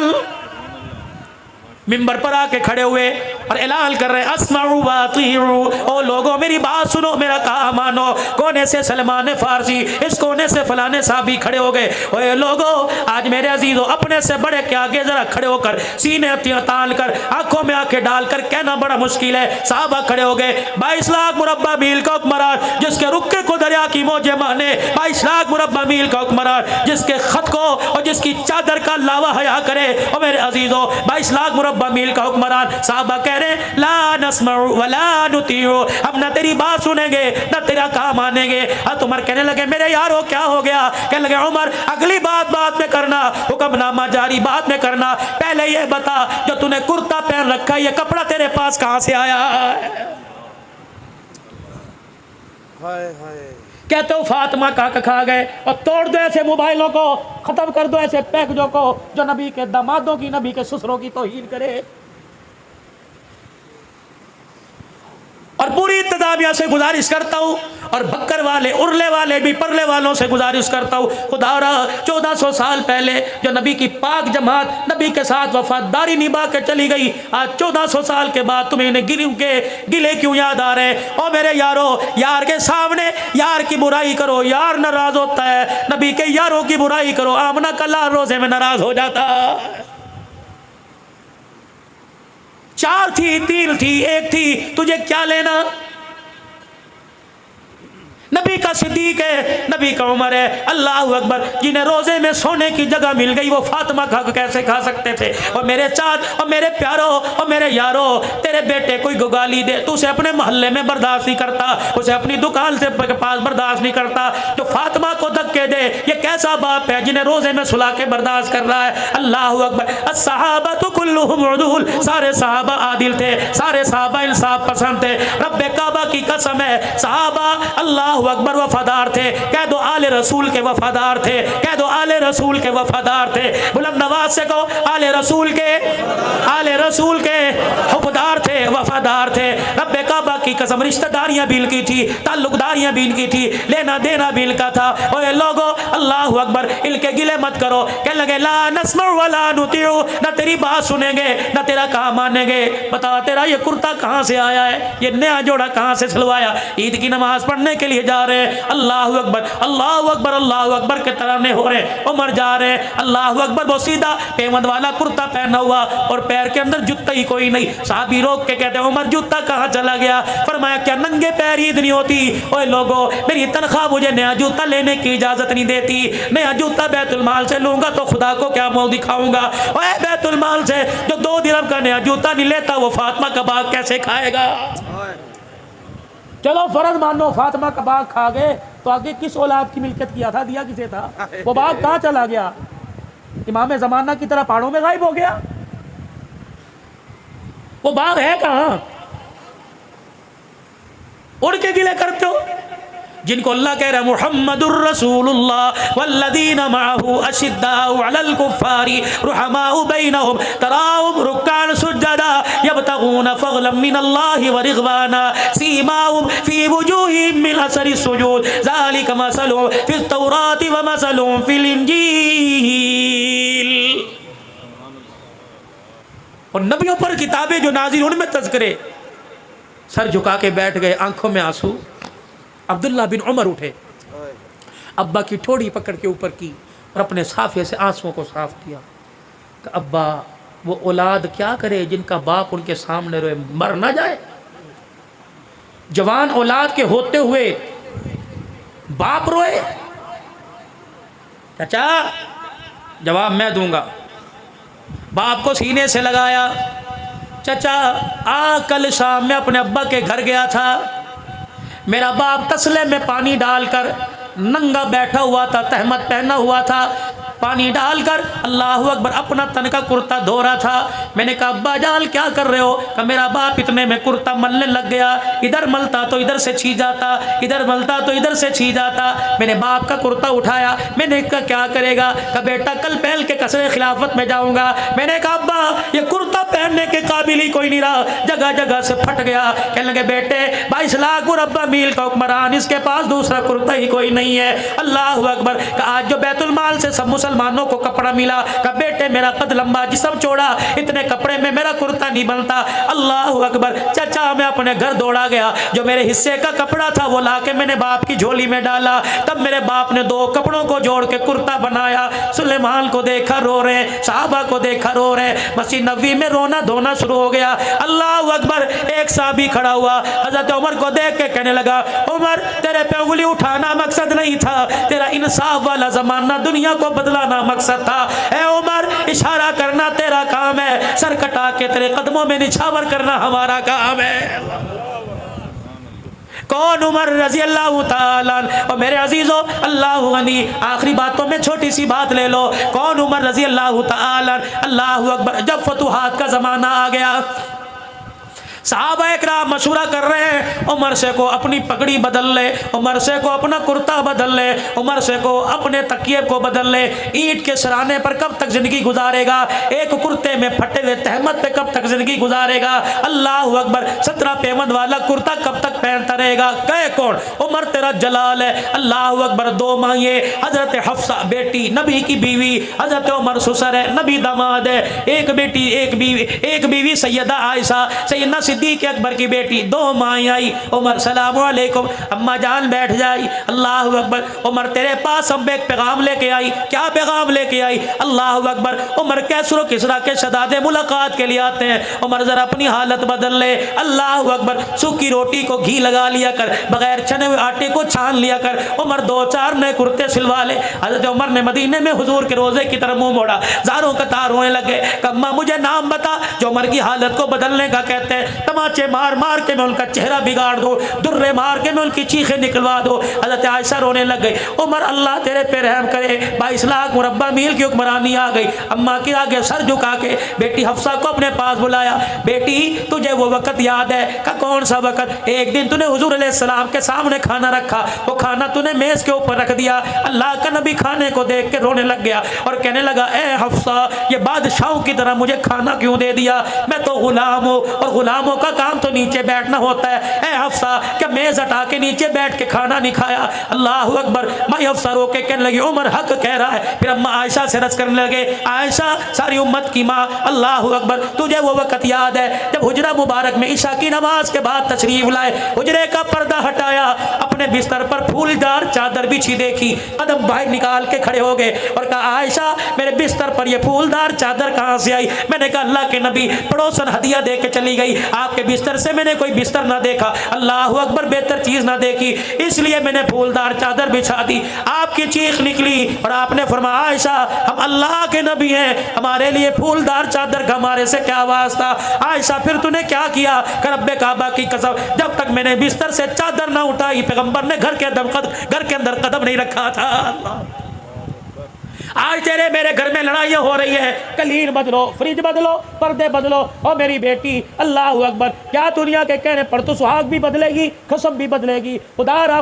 मिंबर पर आके खड़े हुए और ऐलान कर रहे हैं अस्माउ व अतीउ, ओ लोगों मेरी बात सुनो, मेरा कहा मानो। कोने से सलमान फारसी, इस कोने से फलाने साहबी खड़े हो गए। ओए लोगों, आज मेरे अजीजों अपने से बड़े के आगे जरा खड़े होकर सीने तान कर आंखों में आंखें डालकर कहना बड़ा मुश्किल है। साहबा खड़े हो गए। 22 लाख मुरब्बा मील का हुक्मरान, जिसके रुक्के को दरिया की मौजें माने, 22 लाख मुरब्बा मील का हुक्मरान, जिसके खत को और जिसकी चादर का लावा हया करे। और मेरे अजीजों 22 लाख मुरब्बा मील का हुक्मरान, साहबा कह रहे ला नस्मउ वला नुतीउ, हम ना तेरी बात सुनेंगे ना तेरा काम मानेंगे। हज़रत उमर कहने लगे मेरे यारो क्या हो गया? कहने लगे उमर अगली बात बाद में करना, हुक्मनामा जारी बाद में करना, पहले ये बता जो तूने कुर्ता पहन रखा है ये कपड़ा तेरे पास कहां से आया है? कहते हो फातिमा का खा गए। और तोड़ दो ऐसे मोबाइलों को, खत्म कर दो ऐसे पैकेजों को जो नबी के दामादों की, नबी के ससुरों की तौहीन करे। और पूरी इंतजामिया से गुजारिश करता हूँ, और बक्कर वाले उरले वाले भी परले वालों से गुजारिश करता हूँ, खुदारा 1400 साल पहले जो नबी की पाक जमात नबी के साथ वफादारी निभा के चली गई, आज 1400 साल के बाद तुम्हें इन्हें गिले क्यों याद आ रहे हैं? और मेरे यारो, यार के सामने यार की बुराई करो, यार नाराज होता है। नबी के यारों की बुराई करो, आमना का लाल रोजे में नाराज हो जाता। 4 थी, 3 थी, 1 थी, तुझे क्या लेना? नबी का सिद्दीक है, नबी का उमर है, अल्लाह अकबर। जिन्हें रोजे में सोने की जगह मिल गई वो फातिमा कैसे खा सकते थे? और मेरे चाँद और मेरे प्यारों और मेरे यारों, तेरे बेटे कोई गाली दे तो उसे अपने मोहल्ले में बर्दाश्त नहीं करता, उसे अपनी दुकान से पास बर्दाश्त नहीं करता। जो फातिमा को धक्के दे, ये कैसा बाप है जिन्हें रोजे में सुला के बर्दाश्त कर रहा है? अल्लाह अकबर। अस्सहाबतु कुल्लुहुम उदूल, सारे सहाबा आदिल थे, सारे सहाबा इंसाफ पसंद थे। रब्बे काबा की कसम है, सहाबा अल्लाह अकबर वफादार थे। कह दो आले रसूल के वफादार थे, कह दो आले रसूल के वफादार थे। बुलंद आवाज से कहो आले रसूल के हुक्मदार थे, वफादार थे। रब्बे काबा की कसम, रिश्तेदारियां भी इनकी थी, ताल्लुकदारियां भी इनकी थी, लेना देना भी इनका था। ओए लोगो अल्लाह अकबर, इनके गिले मत करो। कहने लगे ला नस्मउ वला नुतीउ, ना तेरी बात सुनेंगे ना तेरा काम मानेंगे। बता तेरा ये कुर्ता कहाँ से आया है? ये नया जोड़ा कहाँ से सिलवाया? ईद की नमाज पढ़ने के लिए जा रहे हैं, अल्लाह अकबर अल्लाह अकबर अल्लाह अकबर के तराने हो रहे। उमर जा रहे हैं, अल्लाह अकबर, वो सीधा पेमंद वाला कुर्ता पहना हुआ और पैर के अंदर जूता ही कोई नहीं। साहबी रोक के कहते हैं उमर जूता कहाँ चला गया? फरमाया क्या नंगे पैर ईद नहीं होती? ओए लोगों, मेरी तनख्वाह मुझे नया जूता लेने की इजाजत नहीं देती। नया जूता बैतुल माल से लूंगा तो खुदा को क्या मुंह दिखाऊंगा? ओए बैतुल माल से जो 2 दिरहम का नया जूता नहीं लेता वो फातिमा का बाग कैसे खाएगा? चलो फर्ज मानो फातिमा का बाग खा गए तो आगे किस औलाद की मिल्कियत किया था? दिया किसे था? वो बाग कहाँ चला गया? इमाम ज़माना की तरह पहाड़ों में गायब हो गया? वो बाग है कहाँ? उड़ के गिले करते हो जिनको अल्लाह कह रहा है मुहम्मदुर रसूलुल्लाह वल्लदीना माहू अशिद्दाउ अलल कुफ्फारी रुहमाउ बैनहुम तराहुम रुक्कान सुज्जदा यब्तगून फज़लन मिनल्लाहि व रिज़वाना सीमाहुम फी वुजूहिहिम मिन असरि सुजूद ज़ालिका मसलुहुम फित तौराति व मसलुहुम फिल इंजील। और नबियों पर किताबें जो नाज़िल उनमें तज़किरे। सर झुका के बैठ गए, आंखों में आंसू। अब्दुल्ला बिन उमर उठे, अब्बा की ठोड़ी पकड़ के ऊपर की और अपने साफे से आंसुओं को साफ किया। अब्बा वो औलाद क्या करे जिनका बाप उनके सामने रोए, मर ना जाए? जवान औलाद के होते हुए बाप रोए? चाचा जवाब मैं दूंगा। बाप को सीने से लगाया। चाचा कल शाम में अपने अब्बा के घर गया था, मेरा बाप तसले में पानी डालकर नंगा बैठा हुआ था, तहमत पहना हुआ था, पानी डालकर अल्लाह अकबर अपना तन का कुर्ता धो रहा था। मैंने कहा अब्बा जान क्या कर रहे हो? कहा मेरा बाप इतने में कुर्ता मलने लग गया, इधर मलता तो इधर से छी जाता, इधर मलता तो इधर से छी जाता। मैंने बाप का कुर्ता उठाया, मैंने कहा क्या करेगा? कहा बेटा कल पहल के कसरे खिलाफत में जाऊंगा। मैंने कहा अब्बा ये कुर्ता पहनने के काबिल ही कोई नहीं रहा, जगह जगह से फट गया। कहने लगे बेटे 22 लाख मुरब्बा मील का हुक्मरान, इसके पास दूसरा कुर्ता ही कोई नहीं है। अल्लाह अकबर। आज जो बैतुल माल से सब मुसलमानों को कपड़ा मिला, कहा बेटे मेरा कद लंबा जिस्म चौड़ा, इतने कपड़े में मेरा कुर्ता नहीं बनता। अल्लाह अकबर। चाचा मैं अपने घर दौड़ा गया, जो मेरे हिस्से का कपड़ा था वो लाके मैंने बाप की झोली में डाला। तब मेरे बाप ने 2 कपड़ों को जोड़ के कुर्ता बनाया। सुलेमान को देखा रो रहे, साहबा को देखा रो रहे, मस्जिद नबवी में रोना धोना शुरू हो गया। अल्लाह अकबर। एक साहबी खड़ा हुआ, हजरत उमर को देख के कहने लगा, उमर तेरे पे उंगली उठाना मकसद नहीं था, तेरा इंसाफ वाला जमाना दुनिया को बदलाना मकसद था। ए उमर इशारा करना तेरा काम है, सर कटा के तेरे कदमों में निछावर करना हमारा काम है। कौन? उमर रजी अल्लाह ताला। और मेरे अजीजों अल्लाह गनी, आखिरी बातों में छोटी सी बात ले लो। कौन? उमर रजी अल्लाह ताला। अल्लाह अकबर। जब फतुहात का जमाना आ गया, साहबा इकराम मशवरा कर रहे हैं, उमर से को अपनी पगड़ी बदल ले, उमर से को अपना कुर्ता बदल ले, उमर से को अपने तकिए को बदल ले। ईंट के सराने पर कब तक जिंदगी गुजारेगा? एक कुर्ते में फटे हुए तहमत पे कब तक जिंदगी गुजारेगा? अल्लाह अकबर। 17 पेमंद वाला कुर्ता कब तक पहनता रहेगा? कहे कौन? उमर तेरा जलाल है। अल्लाह अकबर। 2 माइए, हजरत हफ्सा बेटी नबी की बीवी, हजरत उमर ससुर है, नबी दामाद है। एक बेटी एक बीवी सैयदा आयशा, सैयदना सिद्दीक अकबर की बेटी। 2 माएँ आई। उमर सलाम अलैकुम, अम्मा जान बैठ जाई। अल्लाह अकबर। उमर तेरे पास हम एक पैगाम लेके आई। क्या पैगाम लेके आई? अल्लाह अकबर। उमर कैसरो किसरा के शहजादे मुलाकात के लिए आते हैं। उमर जरा अपनी हालत बदल ले। अल्लाह अकबर। सूखी रोटी को घी लगा लिया कर, बगैर छने हुए आटे को छान लिया कर। उमर 2-4 नए कुर्ते सिलवा ले। हजरत उमर ने मदीने में हुजूर के रोजे की तरफ मुंह मोड़ा, ज़ारों कतार रोने लगे। अम्मा मुझे नाम बता जो उमर की हालत को बदलने का कहते हैं। तमाचे मार मार के मैं उनका चेहरा बिगाड़ दूं, दुर्रे मार के मैं उनकी चीखें निकलवा दूं। हजरत आयशा रोने लग गई। उमर अल्लाह तेरे पे रहम करे, 22 लाख मुरब्बा मील की हुक्मरानी आ गई। अम्मा के आगे सर झुका के बेटी हफ्सा को अपने पास बुलाया। बेटी तुझे वो वक़्त याद है? का कौन सा वक़्त? एक दिन तूने हुजूर अलैहिस्सलाम के सामने खाना रखा, वो खाना तूने मेज़ के ऊपर रख दिया। अल्लाह का नबी खाने को देख के रोने लग गया और कहने लगा, ए हफ्सा ये बादशाहों की तरह मुझे खाना क्यों दे दिया? मैं तो गुलाम हूँ और गुलामों का काम तो नीचे बैठना होता है। ए हफ्सा क्या मेज़ हटा के नीचे बैठ के खाना नहीं खाया? अल्लाह अकबर। माई हफ्सा रो के कहने लगी, उमर हक कह रहा है। फिर अम्मा आयशा से रस करने लगे, आयशा सारी उम्मत की माँ, अल्लाह अकबर तुझे वो वक़्त याद है जब हुजरा मुबारक में ईशा की नमाज के बाद तशरीफ लाए, हुजरे का पर्दा हटाया, अपने बिस्तर पर फूलदार चादर बिछी देखी, कदम बाहर निकाल के खड़े हो गए और कहा, आयशा मेरे बिस्तर पर ये फूलदार चादर कहाँ से आई? मैंने कहा अल्लाह के नबी पड़ोसन हदिया दे के चली गई, आपके बिस्तर से मैंने कोई बिस्तर ना देखा, अल्लाह अकबर बेहतर चीज़ ना देखी, इसलिए मैंने फूलदार चादर बिछा दी। आपकी चीख निकली और आपने फरमाया, आयशा हम अल्लाह के नबी हैं, हमारे लिए फूलदार चादर का हमारे से क्या वास्ता? आयशा फिर तूने क्या किया? रब्बे काबा की कसम जब तक मैंने बिस्तर से चादर ना उठाई पैगंबर ने घर के अंदर कदम नहीं रखा था। आज तेरे मेरे घर में लड़ाइयाँ हो रही है, कलीन बदलो, फ्रिज बदलो, पर्दे बदलो, और मेरी बेटी अल्लाह अकबर क्या दुनिया के कहने पर तो सुहाग भी बदलेगी, कसम भी बदलेगी। खुदारा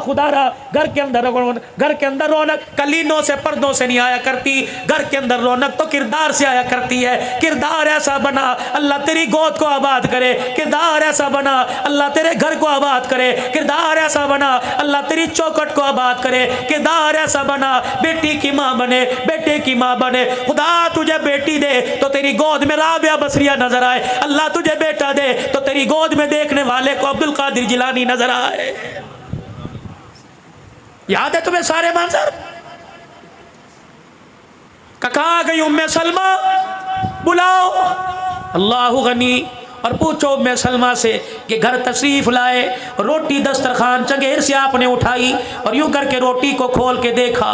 घर के अंदर रौनक कलीनों से पर्दों से नहीं आया करती, घर के अंदर रौनक तो किरदार से आया करती है। किरदार ऐसा बना अल्लाह तेरी गोद को आबाद करे, किरदार ऐसा बना अल्लाह तेरे घर को आबाद करे, किरदार ऐसा बना अल्लाह तेरी चौखट को आबाद करे, किरदार ऐसा बना बेटी की माँ बने, बेटे की माँ बने। खुदा तुझे बेटी दे तो तेरी गोद में राबिया बसरिया नजर आए, अल्लाह तुझे बेटा दे तो तेरी गोद में देखने वाले को अब्दुल कादिर जिलानी नजर आए। याद है तुम्हें सारे मंजर? कहा गई उम्मे सलमा, बुलाओ अल्लाह गनी और पूछो उम्मे सलमा से कि घर तशरीफ लाए, रोटी दस्तरखान चंगेर से आपने उठाई और यूं करके रोटी को खोल के देखा,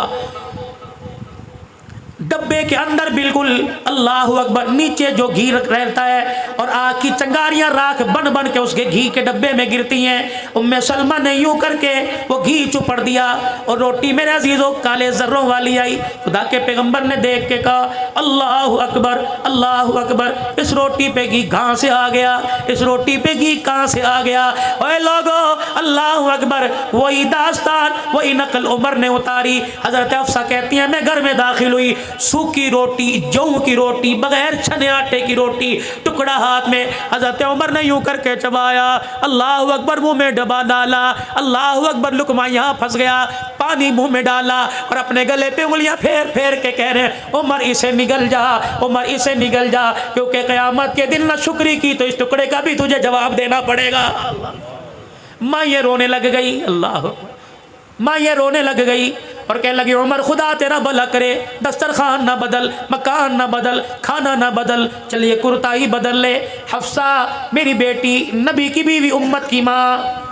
डब्बे के अंदर बिल्कुल अल्लाह अकबर नीचे जो घी रहता है और आग की चंगारियां राख बन बन के उसके घी के डब्बे में गिरती हैं। उम्मे सलमा ने यूं करके वो घी चुपड़ दिया और रोटी मेरे अजीजों काले जर्रों वाली आई। खुदा के पैगंबर ने देख के कहा, अल्लाह अकबर, अल्लाह अकबर, इस रोटी पे घी कहाँ से आ गया? इस रोटी पे घी कहाँ से आ गया? ओए लोगो अल्लाह अकबर, वही दास्तान वही नकल उमर ने उतारी। हजरत हफ्सा कहती है मैं घर में दाखिल हुई, सूखी रोटी, जौ की रोटी, बगैर छने आटे की रोटी, टुकड़ा हाथ में। हज़रत उमर ने यूं करके चबाया, अल्लाह अकबर, मुंह में डबा डाला, अल्लाह अकबर, लुकमा यहाँ फंस गया, पानी मुंह में डाला और अपने गले पे उंगलियां फेर फेर के कह रहे हैं, उमर इसे निगल जा, उमर इसे निगल जा, क्योंकि क़यामत के दिन न शुक्री की तो इस टुकड़े का भी तुझे जवाब देना पड़ेगा। माँ ये रोने लग गई, अल्लाह, माँ ये रोने लग गई और कहने लगी, उमर खुदा तेरा भला करे, दस्तरखान ना बदल, मकान ना बदल, खाना ना बदल, चलिए कुर्ता ही बदल ले। हफ्सा मेरी बेटी, नबी की बीवी, उम्मत की माँ,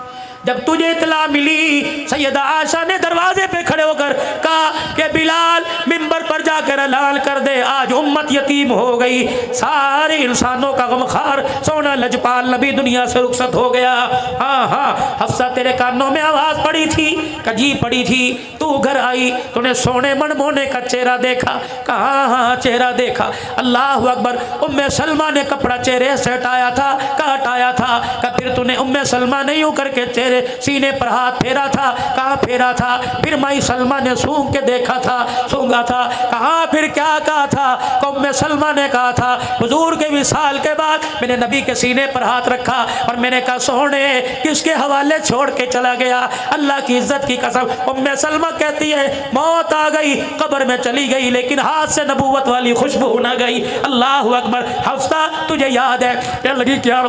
जब तुझे इतला मिली, सैयदा आयशा ने दरवाजे पे खड़े होकर कहा कि बिलाल मिंबर पर जाकर ऐलान कर दे, आज उम्मत यतीम हो गई, सारे इंसानों का गमखार सोना लजपाल नबी दुनिया से रुखसत हो गया। हाँ हाँ हफ्सा, तेरे कानों में आवाज़ पड़ी थी, कजी पड़ी थी, तू घर आई, तूने सोने मनमोने का चेहरा देखा, कहाँ हाँ चेहरा देखा, अल्लाह अकबर। उम्मे सलमा ने कपड़ा चेहरे से हटाया था, कहाँ हटाया था, का फिर तूने उम्मे सलमा ने यूँ करके चेहरे सीने पर हाथ फेरा था, कहाँ फेरा था, फिर माई सलमा ने सूंघ के देखा था, सूंघा था, कहाँ फिर क्या कहा था, उम्मे सलमा ने कहा था, हुजूर के विसाल के बाद मैंने नबी के सीने पर हाथ रखा और मैंने कहा, सोने किसके हवाले छोड़ के चला गया, अल्लाह की इज्जत की कसम। उम्मे सलमा कहती है, मौत आ गई, कब्र में चली गई, लेकिन हाथ से नबूवत वाली खुशबू न गई। अल्लाह अकबर। हफ्सा तुझे याद है, क्या लगी, क्या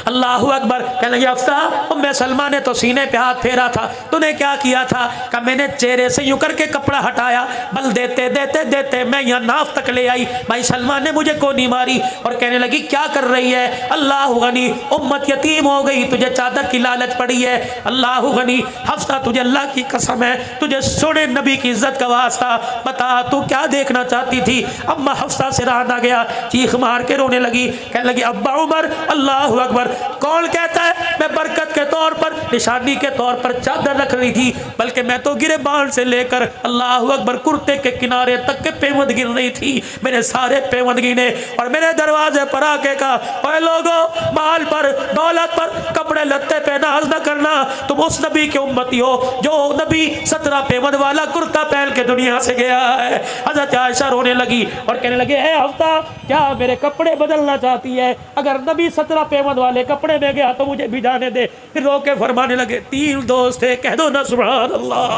अल्लाह अकबर, कहने लगी, हफ्सा उम्मे सलमा ने तो सीने पे हाथ फेरा था, तूने क्या किया था, कि मैंने चेहरे से यूं करके कपड़ा हटाया, बल देते देते देते मैं यहाँ नाफ तक ले आई, भाई सलमा ने मुझे कोनी मारी और कहने लगी, क्या कर रही है, अल्लाह गनी, उम्मत यतीम हो गई, तुझे चादर की लालच पड़ी है, अल्लाह गनी। हफ्सा तुझे अल्लाह की कसम है, तुझे सोने नबी की इज्जत का वास्ता, बता तू क्या देखना चाहती थी। अम्मा हफ्सा से रहा ना गया, चीख मार के रोने लगी, कहने लगी, अब्बा उमर, अल्लाह अकबर, कौन कहता है मैं बरकत के तौर पर, निशानी के तौर पर चादर रख रही थी, बल्कि मैं तो गिरेबान से लेकर अल्लाह अकबर कुर्ते के किनारे तक के पेवंद गिन रही थी, मैंने सारे पेवंद गिने और मेरे दरवाजे पर आके कहा, ओए लोगो, माल पर, दौलत पर, कपड़े लत्ते पे नाज न करना, तुम उस नबी के उम्मती हो जो नबी 17 पेवंद वाला कुर्ता पहन के दुनिया से गया है। हज़रत आयशा रोने लगी और कहने लगे, ए हफ्ता, क्या मेरे कपड़े बदलना चाहती है, अगर नबी 17 पेवंद वाले कपड़े में गया तो मुझे भी जाने दे। फिर रो के फरमाने लगे, 3 दोस्त थे, कह दो ना सुभान अल्लाह।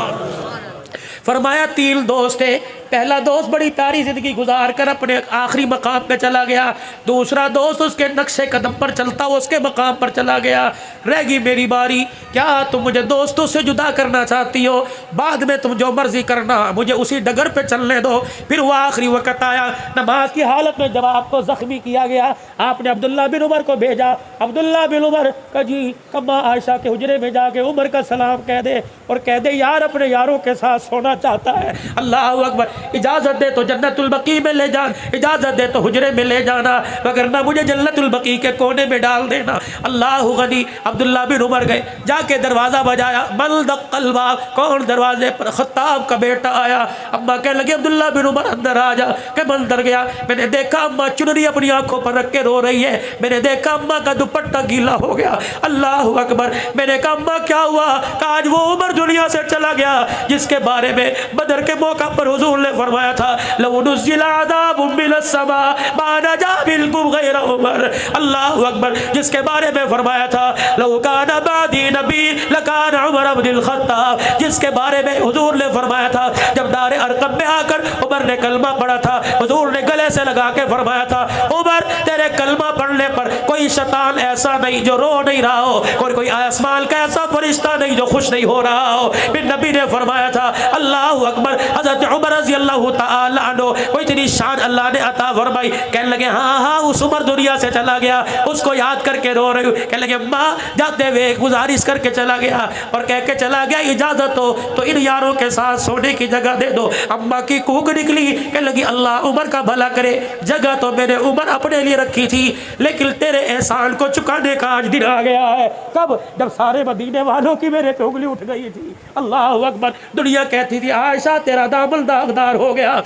फरमाया 3 दोस्त थे, पहला दोस्त बड़ी प्यारी ज़िंदगी गुजार कर अपने आखिरी मकाम पे चला गया, दूसरा दोस्त उसके नक्शे कदम पर चलता उसके मकाम पर चला गया, रह गई मेरी बारी। क्या तुम मुझे दोस्तों से जुदा करना चाहती हो, बाद में तुम जो मर्जी करना, मुझे उसी डगर पे चलने दो। फिर वो आखिरी वक्त आया, नमाज की हालत में जब आपको ज़ख्मी किया गया, आपने अब्दुल्ला बिन उमर को भेजा, अब्दुल्ला बिन उमर का जी अम्मा आयशा के हुजरे में जाके उमर का सलाम कह दे और कह दे, यार अपने यारों के साथ सोना चाहता है, अल्लाह अकबर, इजाज़त दे तो जन्नतुल बकी में ले जान, इजाज़त दे तो हुजरे में ले जाना, वगरना मुझे जन्नतुल बकी के कोने में डाल देना। अल्लाह गनी। अब्दुल्ला बिन उमर गए, जाके दरवाज़ा बजाया, मल दक्कल बाब, कौन दरवाजे पर, खत्ताब का बेटा आया। अम्मा कहने लगी, अब्दुल्ला बिन उमर अंदर आ जा। के मैं अंदर गया, मैंने देखा अम्मा चुनरी अपनी आंखों पर रख के रो रही है, मैंने देखा अम्मा का दुपट्टा गीला हो गया। अल्लाह अकबर। मैंने कहा, अम्मा क्या हुआ? आज वो उमर दुनिया से चला गया जिसके बारे में बदर के मौका पर हुजूर ने फरमाया था, लौ नुज़्ज़िला अज़ाबुम मिनस समा मा नजा बिलकुम गैर उमर। अल्लाह अकबर। जिसके बारे में फरमाया था, लौ काना बादी नबी लकाना उमर इब्नुल खत्ताब। जिसके बारे में हुजूर ने फरमाया था, जब दारे अरकम में आकर उमर ने कलमा पढ़ा था, हुजूर ने गले से लगा के फरमाया था, उमर तेरे कलमा पढ़ने पर कोई शैतान ऐसा नहीं जो रो नहीं रहा हो, कोई आसमान का ऐसा फरिश्ता नहीं जो खुश नहीं हो रहा हो। फिर नबी ने फरमाया था, अल्लाह अकबर, हज़रत उमर रज़ी अल्लाह तआला अन्हु को इतनी शान अल्लाह ने अता फरमाई। कहने लगे, हाँ हाँ उस उमर दुनिया से चला गया, उसको याद करके रो रही हूँ। कहने लगे, माँ जाते हुए गुजारिश करके चला गया और कह के चला गया, इजाज़त हो तो इन यारों के साथ सोने की जगह दे दो। अम्मा की कूक निकली, कहने लगी, अल्लाह उमर का भला करे, जगह तो मैंने उमर अपने लिए रखी थी, लेकिन तेरे एहसान को चुकाने का आज दिन आ गया है। कब? जब सारे मदीने वालों की मेरे पे उंगली उठ गई थी। अल्लाह अकबर। दुनिया कहती थी, आयशा तेरा दामन दागदार हो गया,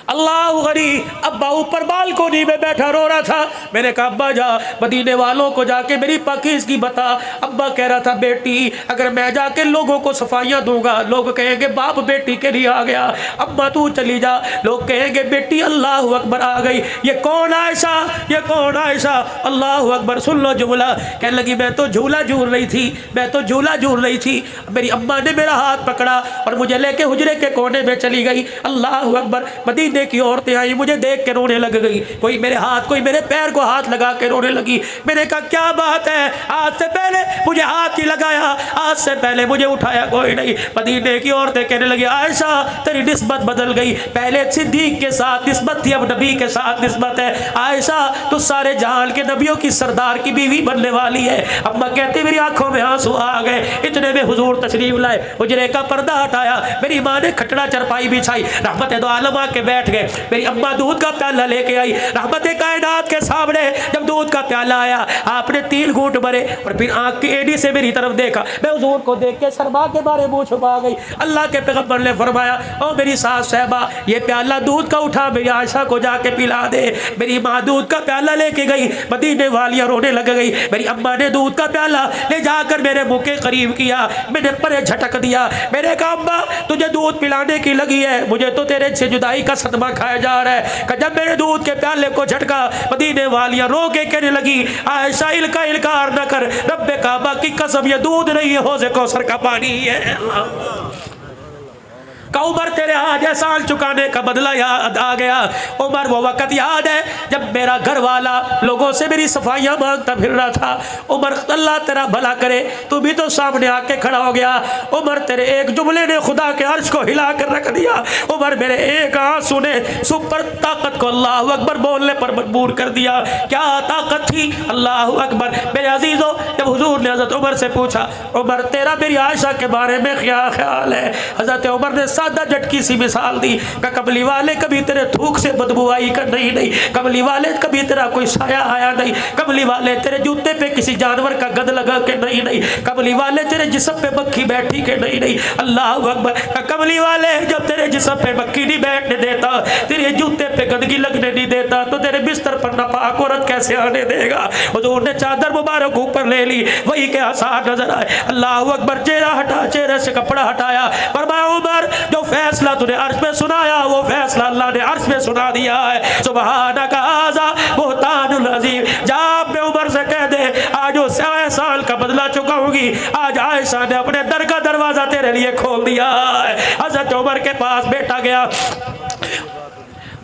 अल्लाह गनी। अब्बा ऊपर बालकोनी में बैठा रो रहा था। मैंने कहा अब्बा जा मदीने वालों को जाके मेरी पाकीज़ की बता। अब्बा कह रहा था बेटी अगर मैं जाके लोगों को सफाइयाँ दूंगा लोग कहेंगे बाप बेटी के लिए आ गया। अब्बा तू चली जा, लोग कहेंगे बेटी अल्लाह अकबर आ गई। ये कौन आयशा, ये कौन आयशा, अल्लाह अकबर। सुन लो जुमला। कहने लगी मैं तो झूला झूल रही थी, मैं तो झूला झूल रही थी। मेरी अम्मा ने मेरा हाथ पकड़ा और मुझे लेके हुजरे के कोने में चली गई। अल्लाह अकबर। मदीने की औरतें आई, मुझे देख के रोने लग गई। कोई मेरे हाथ, कोई मेरे पैर को हाथ लगा के रोने लगी। मैंने कहा क्या बात है, आज से पहले मुझे हाथ ही लगाया, आज से पहले मुझे उठाया कोई नहीं। मदीने की औरतें कहने लगी आयशा तेरी निस्बत बदल गई, पहले सिद्दीक के साथ निस्बत थी, अब नबी के साथ निस्बत है। आयशा तो सारे जहान के नबियों की सरदार की बीवी बनने वाली है। अम्मा कहती मेरी आंखों में आंसू आ गए। इतने में हुजूर तशरीफ लाए, हुजरे का पर्दा हटाया, मेरी माँ ने खटड़ा चरपाई बिछाई, रहमत दो आलम आके बैठ गए। मेरी अम्मा दूध का प्याला लेके आई, रहमत कायनात के सामने जब दूध का प्याला आया आपने 3 घूंट भरे और फिर आंख की एड़ी से मेरी तरफ देखा। मैं हुजूर को देख के शर्मा के बारे मुंह छुपा गई। अल्लाह के पैगंबर ने फरमाया ओ मेरी सास साहबा ये प्याला दूध का उठा मेरी आयशा को जाके पिला दे। मेरी माँ दूध का प्याला लेके गई, मदीने वालियां रोने लग गई। मेरी अम्मा ने दूध का प्याला ले जाकर मेरे मुंह के करीब किया, मैंने परे झटक दिया। मैंने कहा अम्मा तुझे दूध पिलाने की लगी है, मुझे तो तेरे से जुदाई का सदमा खाया जा रहा है। जब मेरे दूध के प्याले को झटका मदीने वालियां रो के कहने लगी आयशा इल्का इल्कार न कर, रब्बे काबा की कसम ये दूध नहीं है, हौज़े कौसर का पानी है। उमर तेरे आज एहसान चुकाने का बदला याद आ गया। उमर वो वक़्त याद है जब मेरा घर वाला लोगों से मेरी सफाइयाँ मांगता फिर रहा था। उमर अल्लाह तेरा भला करे तू भी तो सामने आके खड़ा हो गया। उमर तेरे एक जुमले ने खुदा के अर्श को हिला कर रख दिया। उमर मेरे एक आंसू ने सुपर ताकत को अल्लाह अकबर बोलने पर मजबूर कर दिया। क्या ताकत थी, अल्लाह अकबर। मेरे अजीजों जब हुजूर ने हज़रत उमर से पूछा उमर तेरा मेरी आयशा के बारे में क्या ख्याल है, हज़रत उमर ने सादा झटकी सी मिसाल दी का कमली वाले कभी तेरे थूक से बदबू आई कर नहीं, कमली वाले कभी तेरा कोई साया आया नहीं, कमली वाले तेरे जूते पे किसी जानवर का गंध लगा के नहीं, कमली वाले तेरे जिस्म पे मक्खी बैठी के नहीं। अल्लाह अकबर। कमली वाले जब तेरे जिस्म पे मक्खी नहीं बैठने देता, तेरे जूते पे गंदगी लगने नहीं देता, तो तेरे बिस्तर पर नापाक औरत कैसे आने देगा। हुजूर ने चादर मुबारक ऊपर ले ली, वही के आसार नजर आए। अल्लाह अकबर। चेहरा हटा, चेहरे से कपड़ा हटाया, फरमाया उमर जो फैसला तूने अर्श में सुनाया वो फैसला अल्लाह ने अर्श में सुना दिया है। सुबहानक हाज़ा बुहतानुल अज़ीम। जा अपने उमर से कह दे आज वो 100 साल का बदला चुकाऊंगी। आज आयशा ने अपने दर का दरवाजा तेरे लिए खोल दिया है। हज़रत उमर के पास बेटा गया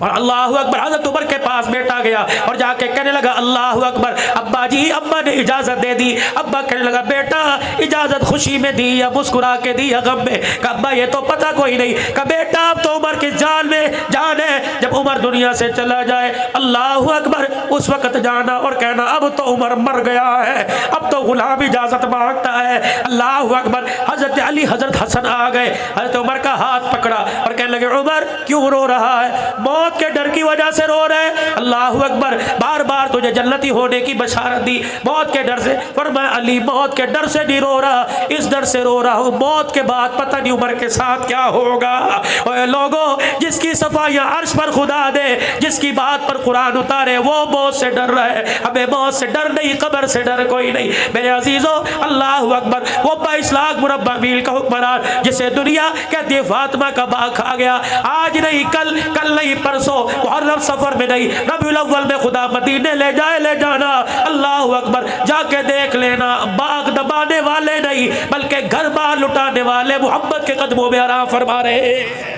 और अल्लाह अकबर। हज़रत उमर के पास बेटा गया और जाके कहने लगा अल्लाह अकबर अब्बा जी, अब्बा ने इजाज़त दे दी। अब्बा कहने लगा बेटा इजाज़त खुशी में दी या मुस्कुरा के दी या गम में? अब्बा ये तो पता कोई नहीं। का बेटा अब तो उमर की जान में जान है, जब उमर दुनिया से चला जाए अल्लाह अकबर उस वक़्त जाना और कहना अब तो उमर मर गया है, अब तो गुलाम इजाज़त मांगता है। अल्लाह अकबर। हज़रत अली हज़रत हसन आ गए, हज़रत उमर का हाथ पकड़ा और कहने लगे उमर क्यों रो रहा है? मौत के डर की वजह से रो रहे? अल्लाह अकबर। बार बार तुझे जन्नती होने की बशारत दी, मौत के डर से? फरमाया अली मौत के डर से नहीं रो रहा, इस डर से रो रहा हूँ मौत के बाद पता नहीं उमर के साथ क्या होगा। और लोगों जिसकी सफाइयाँ अर्श पर खुदा दे, जिसकी बात पर कुरान उतारे वो मौत से डर रहा है। हमें मौत से डर नहीं, कब्र से डर कोई नहीं। मेरे अजीजों अल्लाह अकबर। वो 22 लाख मुरब्बा मील का हुक्मरान जिसे दुनिया कहती है फातिमा का बाग खा गया, आज नहीं कल, कल नहीं परसों, मुहर्रम सफर में नहीं रबीउल अव्वल में खुदा मदीने ले जाए, ले जाना। अल्लाह अकबर। जाके देख लेना बाग दबाने वाले नहीं बल्कि घर बार लुटाने वाले मोहब्बत के कदमों में आराम फरमा रहे हैं।